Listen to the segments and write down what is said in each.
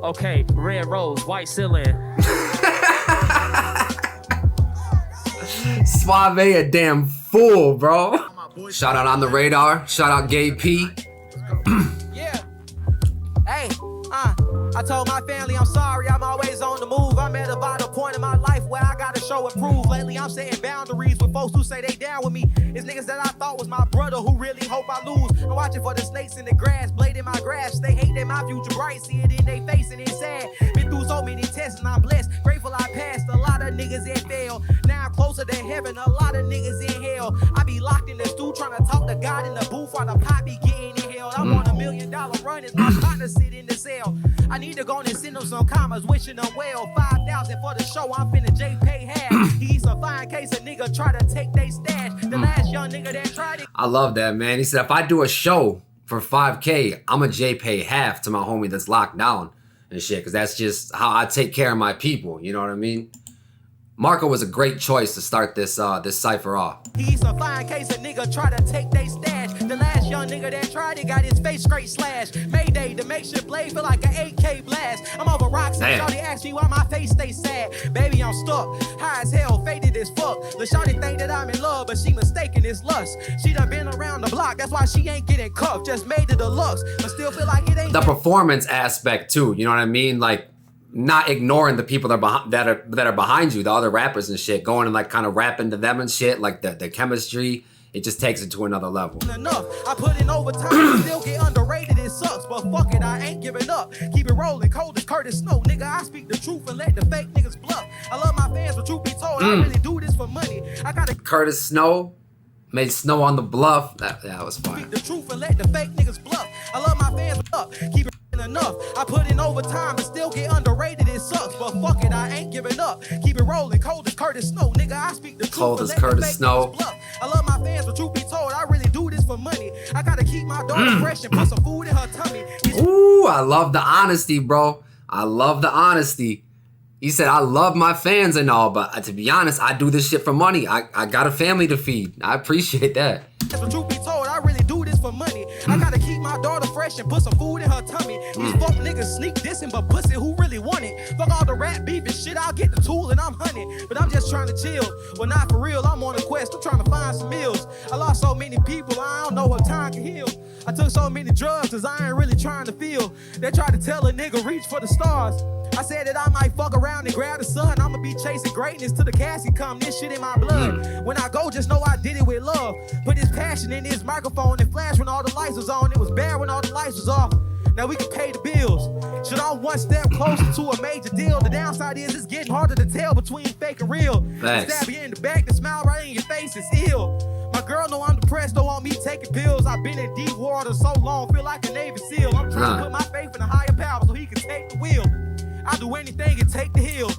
Okay, red rose, white ceiling. Swavay a damn fool, bro. Shout out on the radar. Shout out Gabe P. Yeah. Hey, I told my family I'm sorry, I'm always on the move. I'm at a vital point in my life where I gotta show and prove. Lately I'm setting boundaries with folks who say they down with me. It's niggas that I thought was my brother who really hope I lose. I'm watching for the snakes in the grass, blade in my grass. They hate that my future bright, see it in their face and it's sad. Been through so many tests and I'm blessed. Grateful I passed, a lot of niggas that failed. Now I'm closer to heaven, a lot of niggas in hell. I be locked in the stool trying to talk to God in the booth while the pot be getting inhaled. I'm on $1 million run as my partner sit in the cell. I need to go and send them some commas, wishing them well. 5,000 for the show, I'm finna J-Pay half. He's a fine case a nigga try to take they stash. The last young nigga that tried it. I love that, man. He said, if I do a show for 5K, I'm a J-Pay half to my homie that's locked down and shit, because that's just how I take care of my people. You know what I mean? Marco was a great choice to start this cypher off. He's a fine case a nigga try to take they stash. The last young nigga that tried it got his face straight slashed. Mayday, the makeshift blade feel like an AK blast. I'm over rocks and shawty asked me why my face stay sad. Baby, I'm stuck, high as hell, faded as fuck. The shawty think that I'm in love, but she mistaken it's lust. She done been around the block, that's why she ain't getting cuffed. Just made it deluxe, but still feel like it ain't. The performance aspect too, you know what I mean? Like, not ignoring the people that are behind you, the other rappers and shit, going and like kind of rapping to them and shit, like the chemistry, it just takes it to another level. Enough, I put in overtime, still get underrated, it sucks, but fuck it, I ain't giving up. Keep it rolling, cold as Curtis Snow, nigga, I speak the truth and let the fake niggas bluff. I love my fans, but truth be told, I really do this for money. I gotta Curtis Snow made snow on the bluff. That was fine. Speak the truth and let the fake niggas bluff. I love my fans, but up, keep it enough. I put in overtime and still get underrated, it sucks, but fuck it, I ain't giving up. Keep it rolling, cold as Curtis Snow, nigga, I speak the truth. Cold as Curtis Snow. I love my fans, but truth be told, I really do this for money. I gotta keep my daughter fresh and put some food in her tummy. Ooh, I love the honesty, bro. I love the honesty. He said, I love my fans and all, but to be honest, I do this shit for money. I got a family to feed. I appreciate that. But truth be told, I really do this for money. I gotta keep my daughter fresh and put some food in her tummy. These fuck niggas sneak dissing, but pussy who really want it? Fuck all the rap beef and shit, I'll get the tool and I'm hunting. But I'm just trying to chill. Well, not for real, I'm on a quest, I'm trying to find some meals. I lost so many people, I don't know what time can heal. I took so many drugs, cause I ain't really trying to feel. They tried to tell a nigga reach for the stars. I said that I might fuck around and grab the sun. I'ma be chasing greatness till the casket come. This shit in my blood. When I go, just know I did it with love. Put this passion in this microphone and flash when all the lights was on. It was bad when all the lights was off. Now we can pay the bills. Shit, I'm one step closer to a major deal. The downside is it's getting harder to tell between fake and real. Stab you in the back, the smile right in your face is ill. My girl know I'm depressed, don't want me taking pills. I've been in deep water so long, feel like a Navy SEAL. I'm trying to put my faith in a higher power so he can take the wheel. I do anything and take the hill.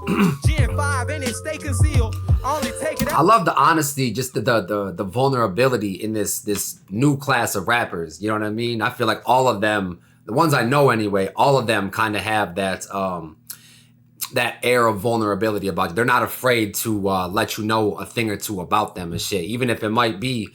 Gen 5 and it stay concealed. Only take it out. I love the honesty, just the vulnerability in this new class of rappers. You know what I mean? I feel like all of them, the ones I know anyway, all of them kind of have that that air of vulnerability about it. They're not afraid to let you know a thing or two about them and shit, even if it might be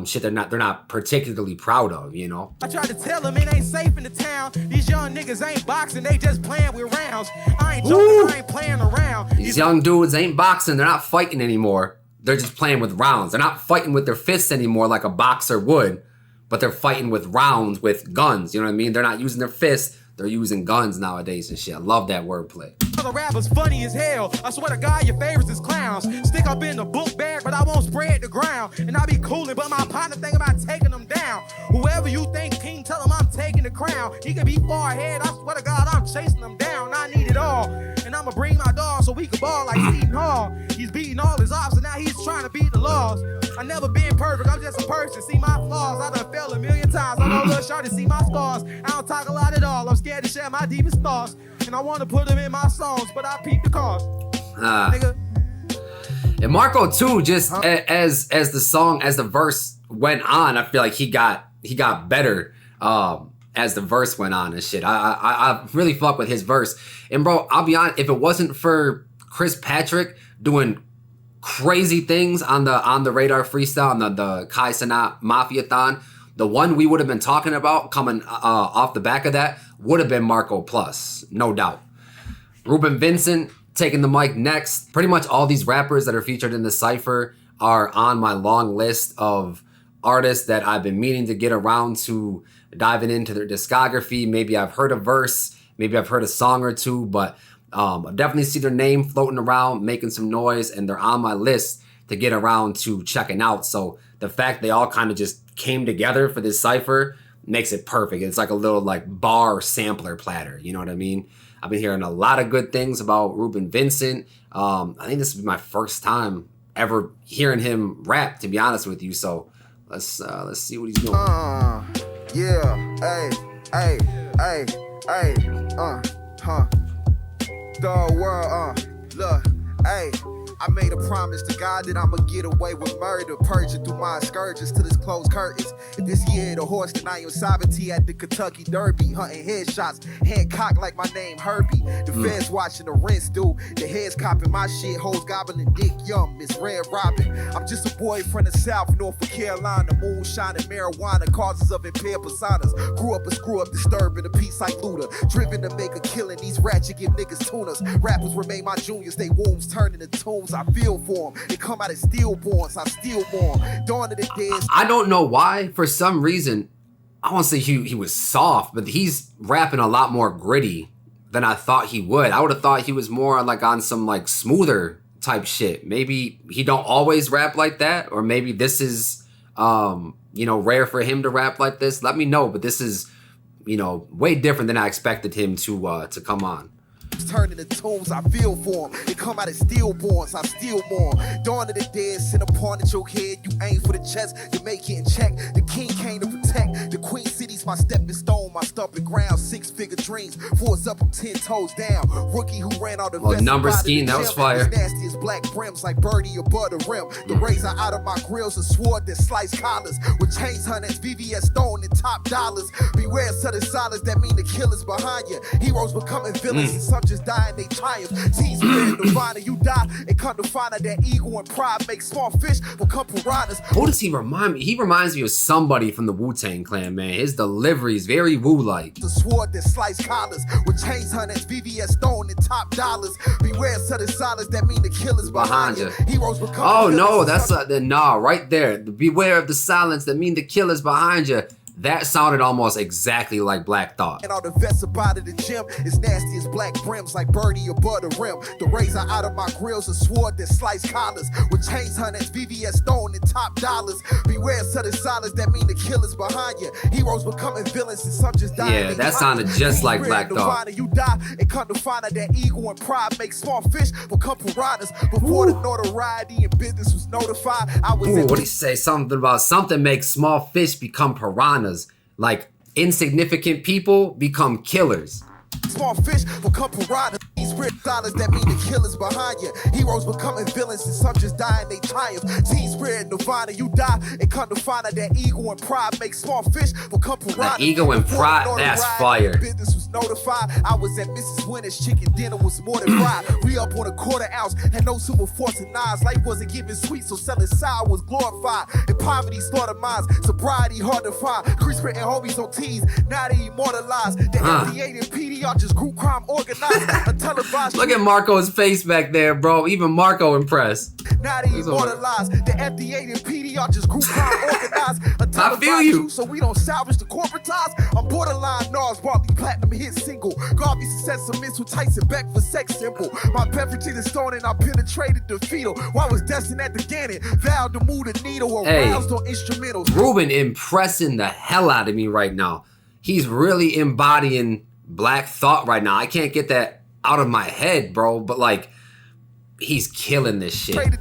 shit they're not particularly proud of, you know? I tried to tell them it ain't safe in the town. These young niggas ain't boxing, they just playing with rounds. I ain't joking, I ain't playing around. These young dudes ain't boxing, they're not fighting anymore. They're just playing with rounds. They're not fighting with their fists anymore like a boxer would, but they're fighting with rounds, with guns, you know what I mean? They're not using their fists, they're using guns nowadays and shit. I love that wordplay. The rappers funny as hell. I swear to God, your favorites is clowns. Stick up in the book bag, but I won't spread the ground. And I be coolin', but my partner think about taking them down. Whoever you think king, tell him I'm taking the crown. He can be far ahead. I swear to God, I'm chasing them down. I need it all. And I'ma bring my dog so we can ball like Seton Hall. He's beating all his ops, and now he's trying to beat the laws. I never been perfect, I'm just a person. See my flaws, I done fell a million times. I know little shorty see my scars. I don't talk a lot at all. I'm scared to share my deepest thoughts. And I wanna put them in my songs, but I peep the cars. Nigga. And Marco too, just as the verse went on, I feel like he got better as the verse went on and shit. I really fuck with his verse. And bro, I'll be honest, if it wasn't for Chris Patrick doing crazy things on the Radar freestyle, on the Kai Sanat Mafia-thon, the one we would have been talking about coming off the back of that would have been Marco plus, no doubt. Reuben Vincent taking the mic next. Pretty much all these rappers that are featured in the Cypher are on my long list of artists that I've been meaning to get around to diving into their discography. Maybe I've heard a verse, maybe I've heard a song or two, but I definitely see their name floating around, making some noise, and they're on my list to get around to checking out. So the fact they all kind of just came together for this Cypher makes it perfect. It's like a little like bar sampler platter, you know what I mean? I've been hearing a lot of good things about Reuben Vincent. I think this is my first time ever hearing him rap, to be honest with you. So let's see what he's doing. The world, look, hey. I made a promise to God that I'ma get away with murder, purging through my scourges till this closed curtains. This year the horse, then I am sovereignty at the Kentucky Derby, hunting headshots, hand cocked like my name Herbie. The feds watching the rinse, dude. The heads copping my shit, hoes gobbling dick yum. It's Red Robin. I'm just a boy from the South, Norfolk Carolina. Moonshine and marijuana, causes of impaired personas. Grew up a screw up, disturbing the peace like Luda. Driven to make a killing, these ratchet give niggas tunas. Rappers remain my juniors, they wombs turn into tombs. I feel for them. They come out as stillborns. I steal more. Dawn of the dead. I don't know why. For some reason, I won't say he was soft, but he's rapping a lot more gritty than I thought he would. I would have thought he was more like on some like smoother type shit. Maybe he don't always rap like that, or maybe this is rare for him to rap like this. Let me know. But this is way different than I expected him to come on. Turn into tombs, I feel for them. They come out as stillborns, I steal more. Dawn of the dead, sent upon at your head. You aim for the chest, you make it in check. The king came to protect. The queen city's my stepping stone, my stumping ground. 6-figure dreams, 4's up, I'm 10 toes down. Rookie who ran all the number scheme, that was fire. Nasty as black brims, like birdie above the rim. The razor out of my grills, a sword that slice collars. With chains hunters, VVS stone and top dollars. Beware sudden silence, that mean the killer's behind you. Heroes becoming villains and some just dying they triumph. Teens spread nirvana, you die and come to find out that ego and pride make small fish become piranhas. Who does he remind me? He reminds me of somebody from the Wu-Tang Clan, man. His delivery is very Wu-like. The sword that slice collars with chains hunters, VVS stone and top dollars. Beware sudden silence, that mean the killer's behind you. Heroes become right there. Beware of the silence, that mean the killer's behind you. That sounded almost exactly like Black Thought. And all the vests about of the gym is nasty as black brims, like birdie above the rim. The razor out of my grills, a sword that slice collars. With chains hunters, VVS stone and top dollars. Beware sudden silence, that mean the killer's behind you. Heroes becoming villains and some just die. Yeah, that sounded just like Black Thought. You die and come to find out that ego and pride make small fish become piranhas. Before the notoriety and business was notified, I was what do you say? Something about something makes small fish become piranhas. Like insignificant people become killers. Small fish become piranhas. These weird dollars, that mean the killer's behind you. Heroes becoming villains and some just die and they triumph. Teen spirit nirvana, you die and come to find out that ego and pride make small fish become piranhas. That ego and pride, that's fire. Business was notified. I was at Mrs. Winter's, chicken dinner was more than fried. We up on a quarter ounce, had no super force and knives. Life wasn't giving sweet, so selling sour was glorified. And poverty slaughtered minds, sobriety hard to find. Crease and homies on tees, now they immortalized. The FDA and PDR just group crime organized. A televised. Look at Marco's face back there, bro. Even Marco impressed. Now they immortalized. The FDA and PDR just group crime organized. I feel you. So we don't salvage the corporate ties. I'm borderline Nas, Barkley platinum hit single. Garbage success of Miss with Tyson Beck for sex symbol. My beverage is stone and I penetrated the fetal. While I was destined at the Gannon, vowed to move the needle, aroused on instrumentals. Reuben impressing the hell out of me right now. He's really embodying Black Thought right now. I can't get that out of my head, bro, but like, he's killing this shit. And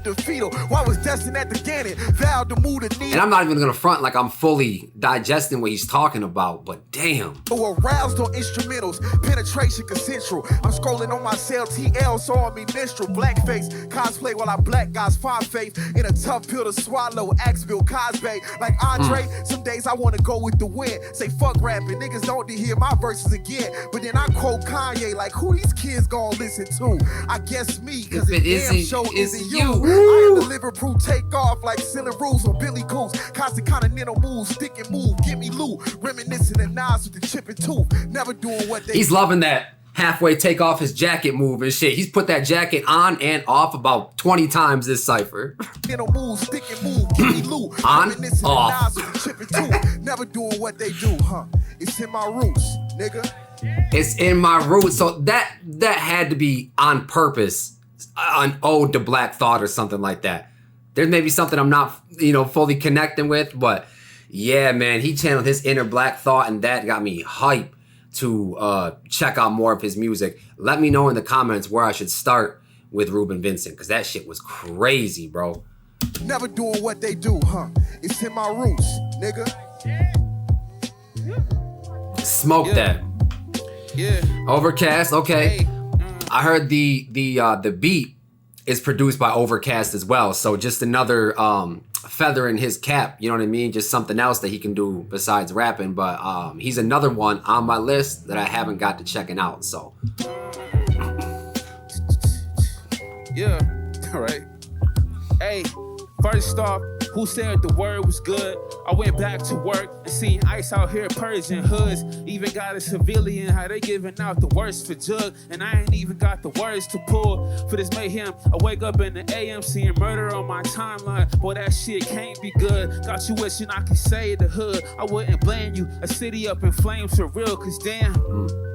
I'm not even gonna front like I'm fully digesting what he's talking about, but damn. Aroused on instrumentals, penetration consensual. I'm scrolling on my cell, TL, so on me minstrel. Blackface, cosplay while I black guys find faith in a tough pill to swallow. Axville, Cosby, like Andre. Some days I wanna go with the wind. Say fuck rapping, niggas don't need to hear my verses again. But then I quote Kanye, like who these kids gonna listen to? I guess me, cause is it you? I am the living proof, take off like Silly Rules on Billy Goose. Constant continental moves, stick and move, give me loot. Reminiscing of Nas with the chip and tooth. Never doing what they He's loving that halfway take off his jacket move and shit. He's put that jacket on and off about 20 times this cypher. Move, stick and move, give me loot. On, off. Never doing what they do, huh? It's in my roots, nigga. It's in my roots. So that had to be on purpose, an ode to Black Thought or something like that. There's maybe something I'm not, fully connecting with, but yeah, man, he channeled his inner Black Thought, and that got me hype to check out more of his music. Let me know in the comments where I should start with Reuben Vincent, because that shit was crazy, bro. Never doing what they do, huh? It's in my roots, nigga. Smoke that. Yeah. Ovrkast, okay. Hey. I heard the beat is produced by Ovrkast as well. So just another feather in his cap, you know what I mean? Just something else that he can do besides rapping. But he's another one on my list that I haven't got to checking out. So yeah. All right. Hey, first off, who said the word was good? I went back to work and seen ice out here purging hoods. Even got a civilian, how they giving out the worst for jug. And I ain't even got the words to pull for this mayhem. I wake up in the AM seeing murder on my timeline. Boy, that shit can't be good. Got you wishing I could save the hood. I wouldn't blame you. A city up in flames for real, cause damn,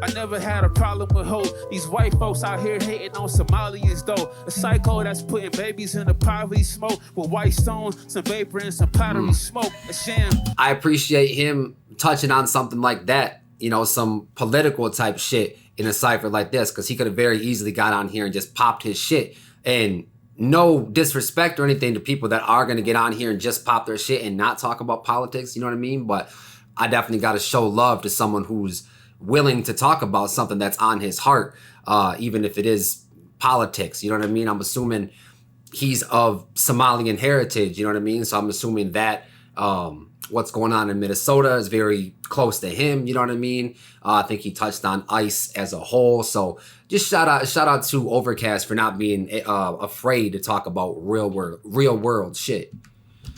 I never had a problem with hope. These white folks out here hating on Somalians though. A psycho that's putting babies in the poverty smoke with white stones, some vapor and some powdery smoke. A sham. I appreciate him touching on something like that, some political type shit in a cypher like this, because he could have very easily got on here and just popped his shit. And no disrespect or anything to people that are going to get on here and just pop their shit and not talk about politics, you know what I mean? But I definitely got to show love to someone who's willing to talk about something that's on his heart, even if it is politics, you know what I mean? I'm assuming he's of Somalian heritage, you know what I mean? So I'm assuming that what's going on in Minnesota is very close to him, you know what I mean? I think he touched on ICE as a whole. So just shout out to Ovrkast for not being afraid to talk about real world shit.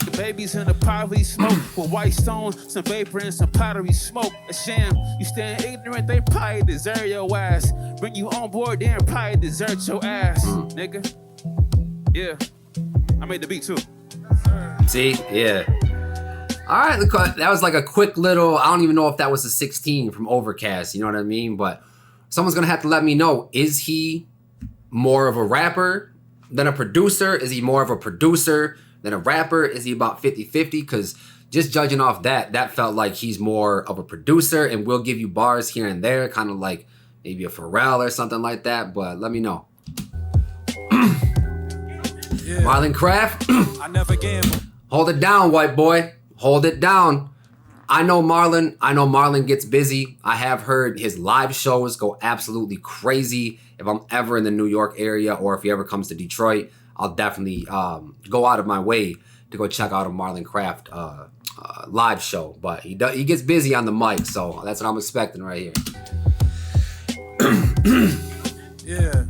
The babies in the poverty smoke with white stones, some vapor and some powdery smoke. A sham. You stand ignorant, they probably deserve your ass. Bring you on board, then probably desert your ass, nigga. Yeah, I made the beat too. See, yeah. All right, that was like a quick little, I don't even know if that was a 16 from Ovrkast, you know what I mean? But someone's going to have to let me know, is he more of a rapper than a producer? Is he more of a producer than a rapper? Is he about 50-50? Because just judging off that felt like he's more of a producer and will give you bars here and there, kind of like maybe a Pharrell or something like that. But let me know. Yeah. Marlon Kraft. I never gamble. Hold it down, white boy. Hold it down. I know Marlon gets busy. I have heard his live shows go absolutely crazy. If I'm ever in the New York area or if he ever comes to Detroit, I'll definitely go out of my way to go check out a Marlon Kraft live show. But he gets busy on the mic, so that's what I'm expecting right here. Yeah.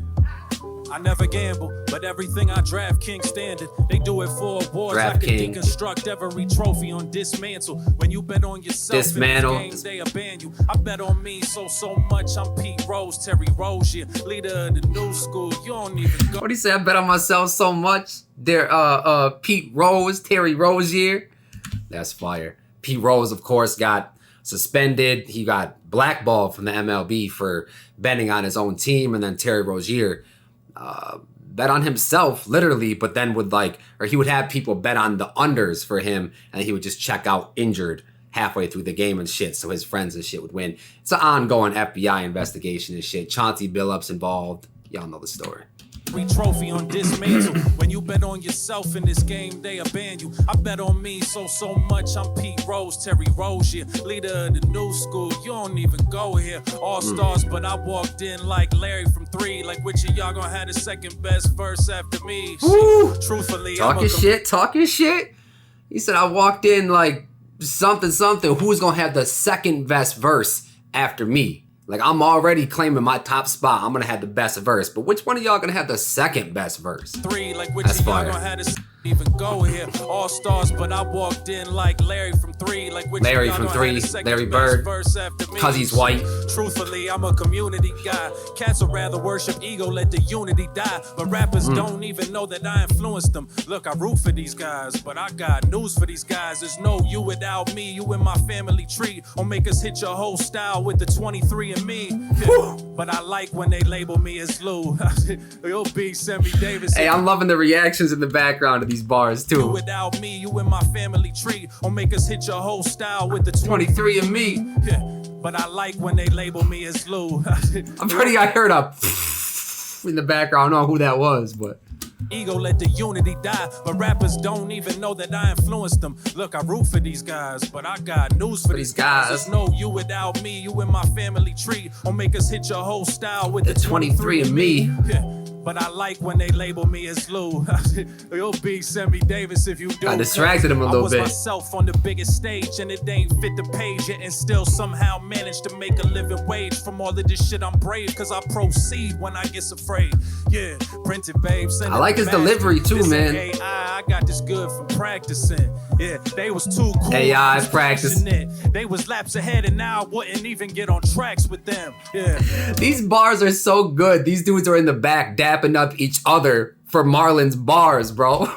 I never gamble, but everything I draft King standard. They do it for awards. Draft I can King. deconstruct every trophy on dismantle. When you bet on yourself Dismantle. in this game, they abandon you. I bet on me so much. I'm Pete Rose, Terry Rozier, leader of the new school. You don't even go. What do you say? I bet on myself so much. They're Pete Rose, Terry Rozier. That's fire. Pete Rose, of course, got suspended. He got blackballed from the MLB for betting on his own team, and then Terry Rozier bet on himself literally, but then he would have people bet on the unders for him, and he would just check out injured halfway through the game and shit, so his friends and shit would win. It's an ongoing FBI investigation and shit. Chauncey Billups involved. Y'all know the story. Every trophy on dismantle. When you bet on yourself in this game, they abandon you. I bet on me so much. I'm Pete Rose, Terry Rozier, leader of the new school. You don't even go here. All stars, but I walked in like Larry from 3. Like which of y'all gonna have the second best verse after me? Shit. Truthfully, talking shit. He said I walked in like something. Who's gonna have the second best verse after me? Like, I'm already claiming my top spot. I'm gonna have the best verse. But which one of y'all gonna have the second best verse? Three, like which That's of y'all fire. gonna have this even go here? All stars, but I walked in like Larry from Three. Like which Larry of y'all from gonna Three, have the second Larry best Bird, verse after me? 'cause he's white. Truthfully, I'm a community guy. Cats would rather worship ego, let the unity die. But rappers don't even know that I influenced them. Look, I root for these guys, but I got news for these guys. There's no you without me, you in my family tree. Or make us hit your whole style with the 23 and me. But I like when they label me as Lou. You'll be Sammy Davis. Hey, I'm loving the reactions in the background of these bars You too. without me, you in my family tree. Or make us hit your whole style with the 23 and me. Yeah, but I like when they label me as Lou. I heard a in the background. I don't know who that was, but Ego let the unity die, but rappers don't even know that I influenced them. Look, I root for these guys, but I got news for these guys. There's no you without me, you in my family tree. Or make us hit your whole style with the 23 and me. Yeah, but I like when they label me as Lou. You'll be Sammy Davis if you do. I distracted him a little I was bit. myself on the biggest stage, and it ain't fit the page yet, and still somehow managed to make a living wage from all of this shit. I'm brave, cause I proceed when I get afraid. Yeah, printed babes. I like his delivery too, man. AI, I got this good from practicing. Yeah, they was too cool. AI was practice. passionate. They was laps ahead, and now I wouldn't even get on tracks with them. Yeah. These bars are so good. These dudes are in the back dapping up each other for Marlon's bars, bro.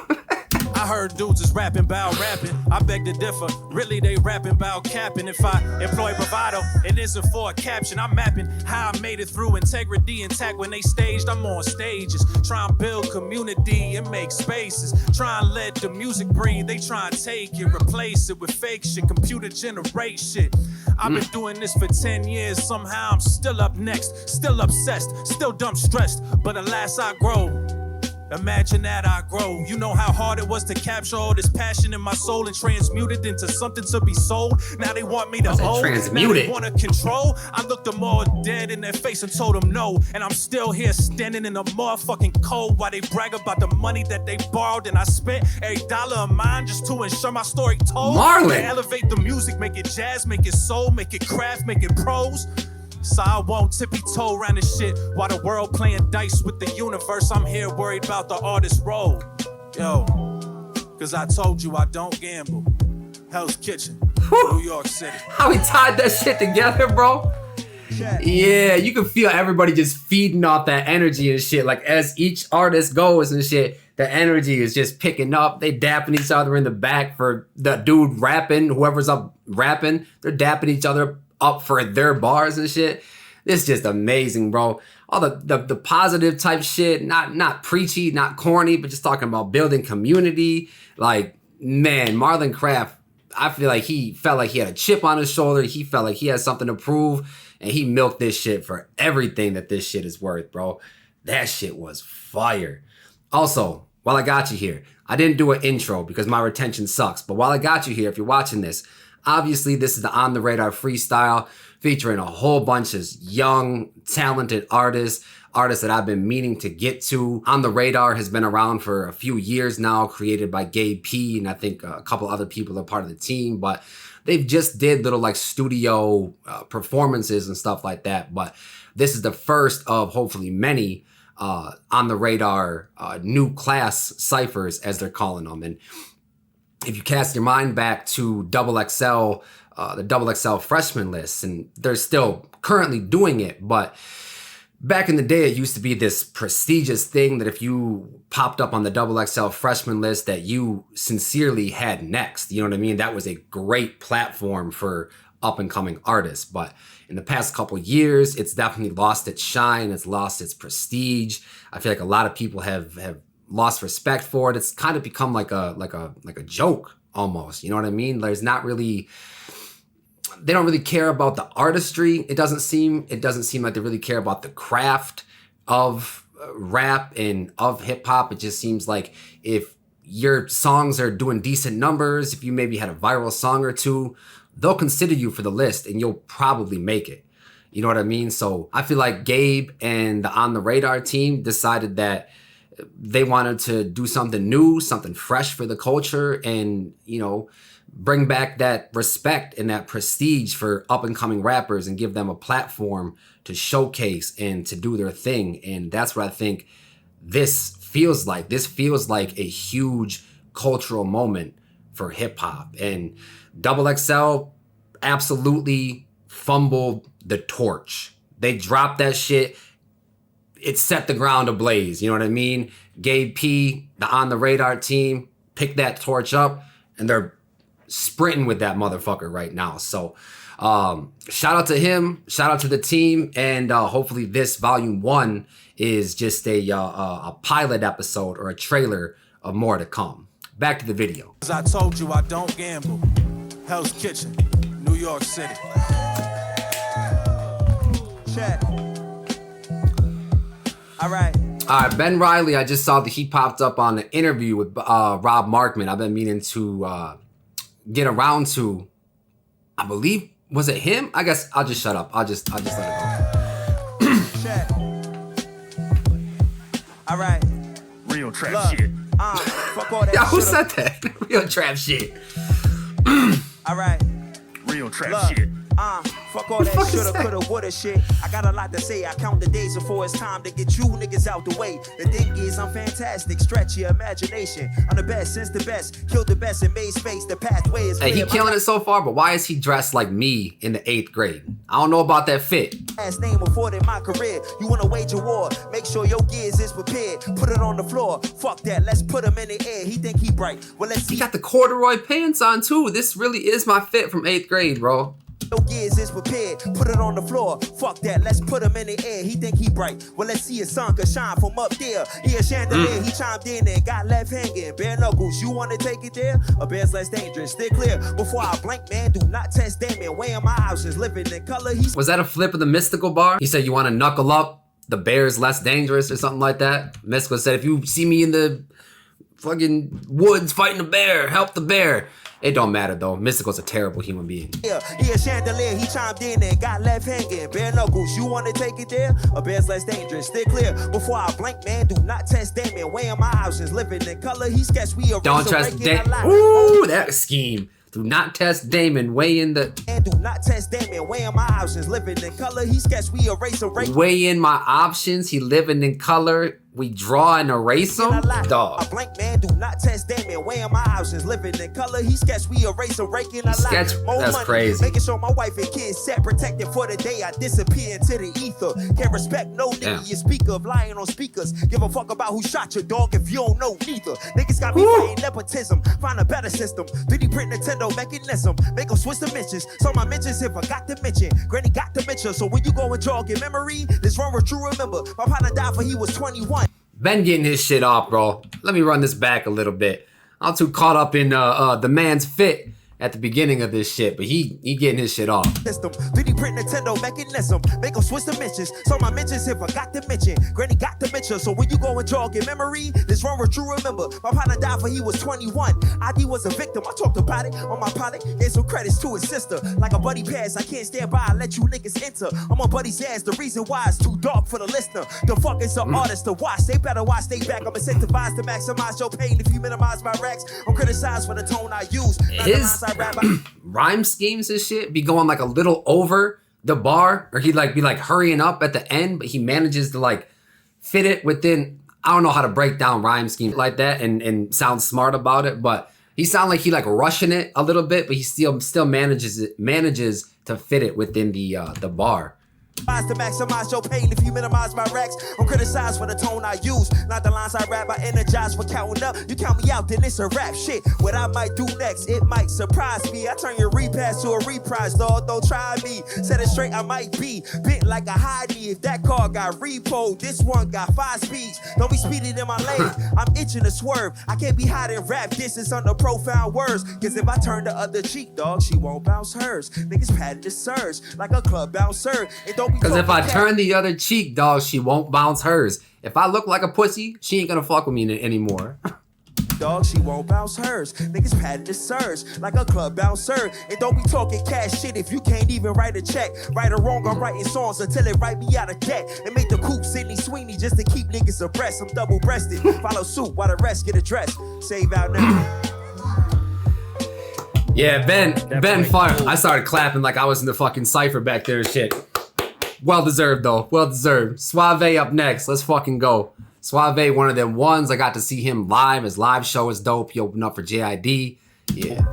I heard dudes is rapping about rapping. I beg to differ. Really, they rapping about capping. If I employ bravado, it isn't for a caption. I'm mapping how I made it through integrity intact. When they staged, I'm on stages. Try and build community and make spaces. Try and let the music breathe. They try and take it, replace it with fake shit, computer generate shit. I've been doing this for 10 years. Somehow I'm still up next, still obsessed, still dumb stressed. But alas, I grow. Imagine that I grow. You know how hard it was to capture all this passion in my soul and transmute it into something to be sold. Now they want me to own. transmute Now they it? want to control. I looked them all dead in their face and told them no. And I'm still here standing in the motherfucking cold while they brag about the money that they borrowed. And I spent every dollar of mine just to ensure my story told. Marlon. They elevate the music, make it jazz, make it soul, make it craft, make it prose. So I won't tippy-toe around this shit while the world playing dice with the universe. I'm here worried about the artist role. Yo, cause I told you I don't gamble. Hell's Kitchen, New York City. How he tied that shit together, bro. Yeah, you can feel everybody just feeding off that energy and shit. Like as each artist goes and shit, the energy is just picking up. They dapping each other in the back for the dude rapping. Whoever's up rapping, they're dapping each other up for their bars and shit. It's just amazing, bro. All the positive type shit, not preachy, not corny, but just talking about building community. Like, man, Marlon Kraft, I feel like he felt like he had a chip on his shoulder. He felt like he had something to prove, and he milked this shit for everything that this shit is worth, bro. That shit was fire. Also, while I got you here, I didn't do an intro because my retention sucks, but while I got you here, if you're watching this, obviously this is the On the Radar freestyle featuring a whole bunch of young, talented artists that I've been meaning to get to. On the Radar has been around for a few years now, created by Gabe P, and I think a couple other people are part of the team, but they've just did little like studio performances and stuff like that. But this is the first of hopefully many On the Radar new class cyphers, as they're calling them. And if you cast your mind back to XXL, the XXL freshman list, and they're still currently doing it, but back in the day, it used to be this prestigious thing that if you popped up on the XXL freshman list that you sincerely had next. You know what I mean? That was a great platform for up and coming artists. But in the past couple years, it's definitely lost its shine. It's lost its prestige. I feel like a lot of people have lost respect for it. It's kind of become like a joke almost. You know what I mean? There's not really, they don't really care about the artistry. It doesn't seem like they really care about the craft of rap and of hip hop. It just seems like if your songs are doing decent numbers, if you maybe had a viral song or two, they'll consider you for the list and you'll probably make it. You know what I mean? So I feel like Gabe and the On the Radar team decided that they wanted to do something new, something fresh for the culture, and, you know, bring back that respect and that prestige for up-and-coming rappers and give them a platform to showcase and to do their thing. And that's what I think this feels like. This feels like a huge cultural moment for hip-hop. And XXL absolutely fumbled the torch. They dropped that shit. It set the ground ablaze. You know what I mean? Gabe P, the On The Radar team, picked that torch up, and they're sprinting with that motherfucker right now. So shout out to him, shout out to the team, and hopefully this volume 1 is just a pilot episode or a trailer of more to come. Back to the video. As I told you, I don't gamble. Hell's Kitchen, New York City. Check. All right. Ben Reily, I just saw that he popped up on an interview with Rob Markman. I've been meaning to get around to, I believe, was it him? I guess I'll just shut up. I'll just let it go. Check. All right. Real trap shit. Fuck all that. Yeah, who said that? Real trap shit. All right. Real trap shit. Fuck all that shoulda, coulda, woulda shit. I got a lot to say. I count the days before it's time to get you niggas out the way. The thing is, I'm fantastic. Stretch your imagination. I'm the best since the best. Killed the best and made space. The pathway is clear. Hey, he killing it so far, but why is he dressed like me in the 8th grade? I don't know about that fit. Last name afforded my career. You wanna wage a war? Make sure your gears is prepared. Put it on the floor. Fuck that. Let's put him in the air. He think he bright. Well, let's see. He got the corduroy pants on too. This really is my fit from 8th grade, bro. Your gears is prepared, put it on the floor. Fuck that, let's put him in the air. He think he bright. Well, let's see his sun can shine from up there. He a chandelier, he chimed in and got left hanging. Bare knuckles, you wanna take it there? A bear's less dangerous, stay clear. Before I blink, man, do not test damn. Weighing my options, living in color. Was that a flip of the Mystical bar? He said, you wanna knuckle up? The bear's less dangerous or something like that? Mystical said, if you see me in the fucking woods fighting a bear, help the bear. It don't matter though. Mystical's a terrible human being. Yeah, he a chandelier, he chimed in and got left hanging. Bare knuckles, you wanna take it there? A bear's less dangerous, stay clear. Before I blink, man, do not test damn. Weighing my options, living in color. He sketched we a don't trust Damon. Ooh, that scheme. Do not test Damon. Weigh in the. And do not test Damon. Weighing my options, living in color. He sketched we erase a race. Weigh in my options. He living in color. We draw and erase them. Dog. A blank man, do not test Damon. Weighing my options, living in color. He sketched we erase a rake in a lot. That's money, crazy. Making sure my wife and kids set protected for the day I disappear into the ether. Can't respect no nigga you speak of. Lying on speakers. Give a fuck about who shot your dog if you don't know neither. Niggas got me fighting nepotism. Find a better system. 3D print Nintendo mechanism. Make them switch dimensions. So my mentions if I got to mention. Granny got dementia. So when you go and jog in memory, this run what you remember. My partner died for he was 21. Ben getting his shit off, bro. Let me run this back a little bit. I'm too caught up in the man's fit at the beginning of this shit, but he getting his shit off. System, 3D print Nintendo mechanism, make them switch dimensions. So my mentions if I got to mention, Granny got dementia. So when you go and jog in memory, this run what you remember. My partner died for he was 21. ID was a victim. I talked about it on my pilot. Gave some credits to his sister. Like a buddy pass, I can't stand by. I let you niggas enter. I'm on buddy's ass. The reason why it's too dark for the listener. The fuck is an artist to watch. They better watch. Stay back. I'm incentivized to maximize your pain. If you minimize my racks, I'm criticized for the tone I use. His rhyme schemes and shit be going like a little over the bar, or he'd like be like hurrying up at the end, but he manages to like fit it within. I don't know how to break down rhyme schemes like that and sound smart about it, but he sound like he like rushing it a little bit, but he still manages to fit it within the bar. To maximize your pain if you minimize my racks. I'm criticized for the tone I use, not the lines I rap. I energize for counting up. You count me out, then it's a rap shit. What I might do next, it might surprise me. I turn your repass to a reprise, dog. Don't try me. Set it straight, I might be bent like a Heidi. If that car got repo, this one got 5 speeds. Don't be speeding in my lane. I'm itching to swerve. I can't be hiding rap distance under profound words. Cause if I turn the other cheek, dog, she won't bounce hers. Niggas patted the surge like a club bouncer. Because if I turn the other cheek, dog, she won't bounce hers. If I look like a pussy, she ain't gonna fuck with me anymore. Dog, she won't bounce hers. Niggas patted the surge like a club bouncer. And don't be talking cash shit if you can't even write a check. Right or wrong, I'm writing songs until it write me out of debt. And make the coupe Sydney Sweeney just to keep niggas abreast. I'm double-breasted. Follow suit while the rest get addressed. Save out now. Yeah, Ben Fire. I started clapping like I was in the fucking Cypher back there and shit. Well deserved though. Well deserved. Swavay up next. Let's fucking go. Swavay, one of them ones. I got to see him live. His live show is dope. He opened up for JID. Yeah.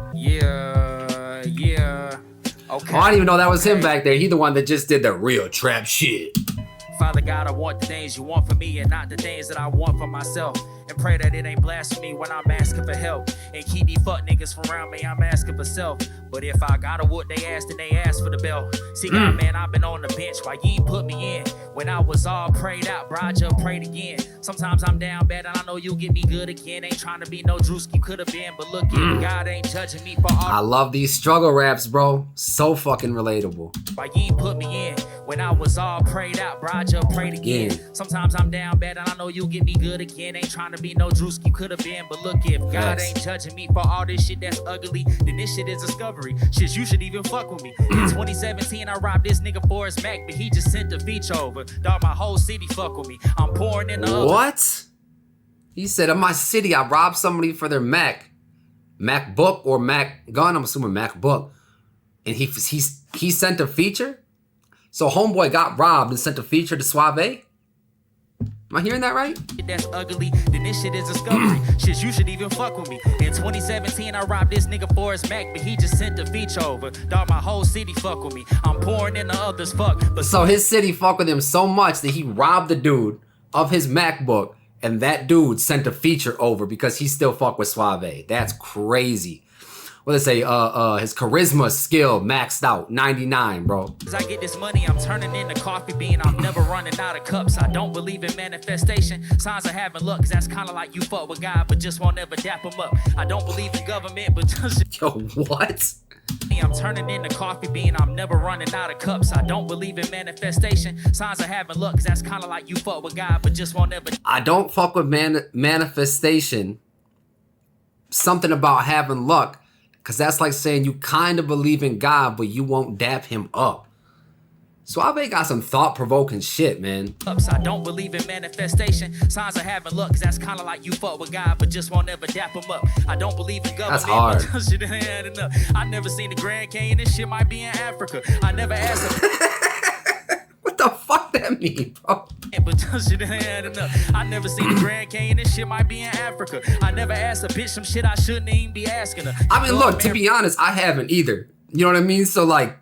Okay. Oh, I didn't even know that was him back there. He the one that just did the real trap shit. Father God, I want the things you want for me and not the things that I want for myself. And pray that it ain't blasphemy when I'm asking for help. And keep these fuck niggas from around me, I'm asking for self. But if I gotta whoop they ass, then they ask for the belt. See, God, man, I've been on the bench while you ain't put me in. When I was all prayed out, bro, I just prayed again. Sometimes I'm down bad and I know you'll get me good again. Ain't trying to be no Drewski, could have been. But look, God ain't judging me for all. I love these struggle raps, bro. So fucking relatable. Why you ain't put me in? When I was all prayed out, bro, I just prayed again. Sometimes I'm down bad and I know you'll get me good again. Ain't trying to be no Drewski, could have been. But look, if God ain't judging me for all this shit that's ugly, then this shit is discovery. Shit, you should even fuck with me. In 2017, I robbed this nigga for his Mac, but he just sent the feature over. Dog, my whole city fuck with me. I'm pouring in the oven. What? He said, in my city, I robbed somebody for their MacBook or Mac gun. I'm assuming MacBook. And he sent a feature? So homeboy got robbed and sent a feature to Swavay? Am I hearing that right? That's ugly, then this shit is discovery. Shit, you should even fuck with me. In 2017, I robbed this nigga for his Mac, but he just sent the feature over. Dog, my whole city fuck with me. I'm pouring in the others fuck. But so his city fuck with him so much that he robbed the dude of his MacBook, and that dude sent a feature over because he still fuck with Swavay. That's crazy. What they say, his charisma skill maxed out, 99, bro. As I get this money, I'm turning into coffee bean. I'm never running out of cups. I don't believe in manifestation. Signs of having luck, cause that's kind of like you fuck with God, but just won't ever dap him up. I don't believe in government, but just... Yo, what? I'm turning into coffee bean. I'm never running out of cups. I don't believe in manifestation. Signs of having luck, cause that's kind of like you fuck with God, but just won't ever... I don't fuck with manifestation. Something about having luck. Because that's like saying you kind of believe in God, but you won't dap him up. Swavay got some thought-provoking shit, man. I don't believe in manifestation. Signs of having luck, cause that's kind of like you fuck with God, but just won't ever dap him up. I don't believe in government. That's hard. But shit ain't adding up. I never seen the Grand Canyon. This shit might be in Africa. I never asked him. What the fuck that mean, bro? But shit ain't adding up. I never seen the Grand Canyon. This shit might be in Africa. I never asked a bitch some shit I shouldn't even be asking her. I mean, look, to be honest, I haven't either. You know what I mean? So, like,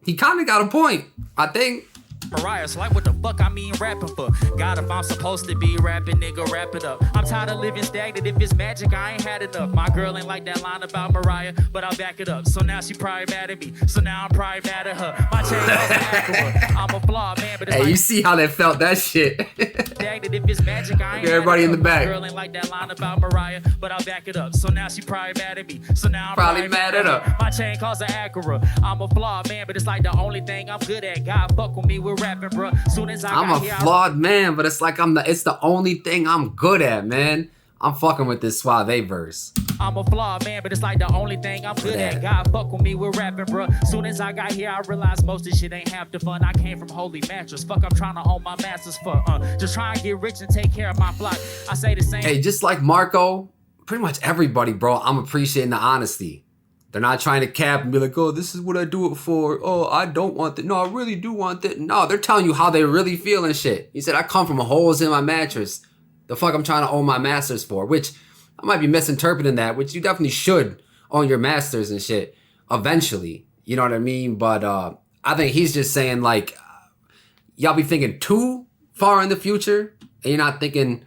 he kind of got a point, I think. Mariah, so like what the fuck I mean rapping for? God, if I'm supposed to be rapping, nigga, wrap it up. I'm tired of living stagnant. If it's magic, I ain't had enough. My girl ain't like that line about Mariah, but I'll back it up. So now she probably mad at me. So now I'm probably mad at her. My chain was an Aqua. I'm a flawed man, but it's Hey, like you see how they felt that shit. stagnant. If it's magic, I ain't Everybody had in the enough. back. My girl ain't like that line about Mariah, but I'll back it up. So now she probably mad at me. So now I'm Probably mad at her. My chain costs an Acura. I'm a flawed man, but it's like the only thing I'm good at. God fuck with me with rapping, bro. Soon as I'm a flawed man, but it's like it's the only thing I'm good at, man. I'm fucking with this Swavay verse. I'm a flawed man, but it's like the only thing I'm good at. God fuck with me with rapping, bro. Soon as I got here, I realized most of this shit ain't half the fun. I came from Holy Mattress. Fuck, I'm trying to own my masters for just try and get rich and take care of my flock. I say the same. Hey, just like Marco, pretty much everybody, bro, I'm appreciating the honesty. They're not trying to cap and be like, oh, this is what I do it for. Oh, I don't want that. No, I really do want that. No, they're telling you how they really feel and shit. He said, I come from holes in my mattress. The fuck I'm trying to own my masters for, which I might be misinterpreting that, which you definitely should own your masters and shit eventually. You know what I mean? But I think he's just saying, like, y'all be thinking too far in the future and you're not thinking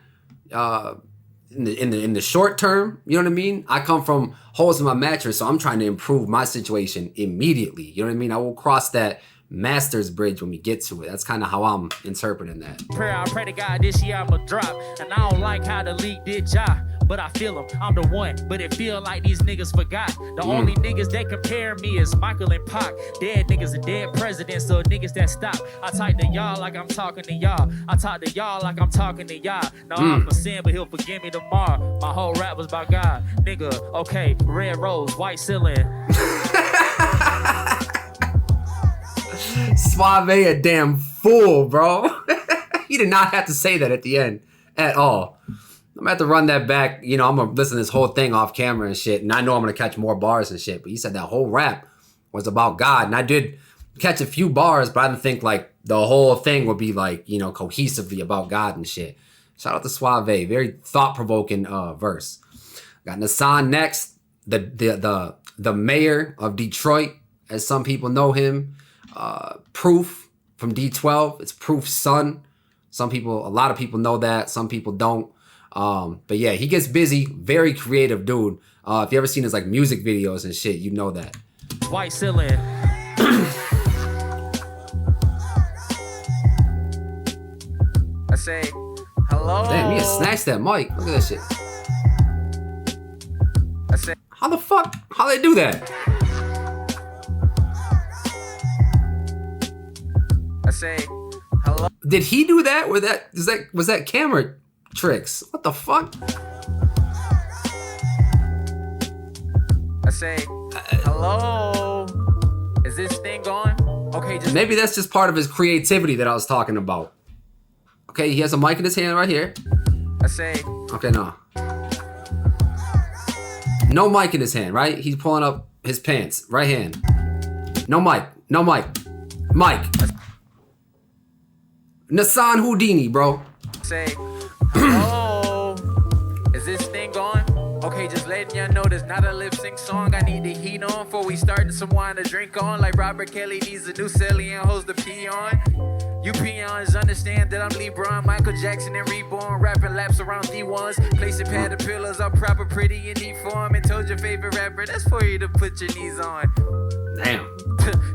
in the short term. You know what I mean? I come from holes in my mattress, so I'm trying to improve my situation immediately. You know what I mean? I will cross that master's bridge when we get to it. That's kind of how I'm interpreting that. Prayer, I pray to God this year I'ma drop. And I don't like how the league did job, but I feel him. I'm the one, but it feel like these niggas forgot. The only niggas they compare me is Michael and Pac. Dead niggas and dead presidents, so niggas that stop. I talk to y'all like I'm talking to y'all. I talk to y'all like I'm talking to y'all. No, I'm for sin, but he'll forgive me tomorrow. My whole rap was about God. Nigga, okay, red rose, white ceiling. Swavay a damn fool, bro. He did not have to say that at the end at all. I'm gonna have to run that back. You know, I'm gonna listen to this whole thing off camera and shit. And I know I'm gonna catch more bars and shit. But he said that whole rap was about God. And I did catch a few bars, but I didn't think like the whole thing would be like, you know, cohesively about God and shit. Shout out to Swavay. Very thought-provoking verse. Got Nasaan next. The mayor of Detroit, as some people know him. Proof from D12. It's Proof's son. A lot of people know that. Some people don't. But yeah, he gets busy. Very creative dude. If you ever seen his like music videos and shit, you know that. White ceiling. I say, hello. Damn, he just snatched that mic. Look at that shit. I say, How the fuck? How they do that? I say, hello. Did he do that? Was that camera tricks? What the fuck? I say, hello. Is this thing on? Okay, just Maybe that's just part of his creativity that I was talking about. Okay, he has a mic in his hand right here. I say, Okay, no. No mic in his hand, right? He's pulling up his pants. Right hand. No mic. No mic. Mic. Nasaan Houdini, bro. say, hello. Is this thing on? Okay, just letting y'all know there's not a lip sync song. I need the heat on before we start some wine to drink on. Like Robert Kelly needs a new celly and hoes to pee on. You peons understand that I'm LeBron, Michael Jackson, and Reborn. Rapping laps around D1s. Placing padded pillows up proper, pretty, in neat form. And told your favorite rapper, that's for you to put your knees on. Damn.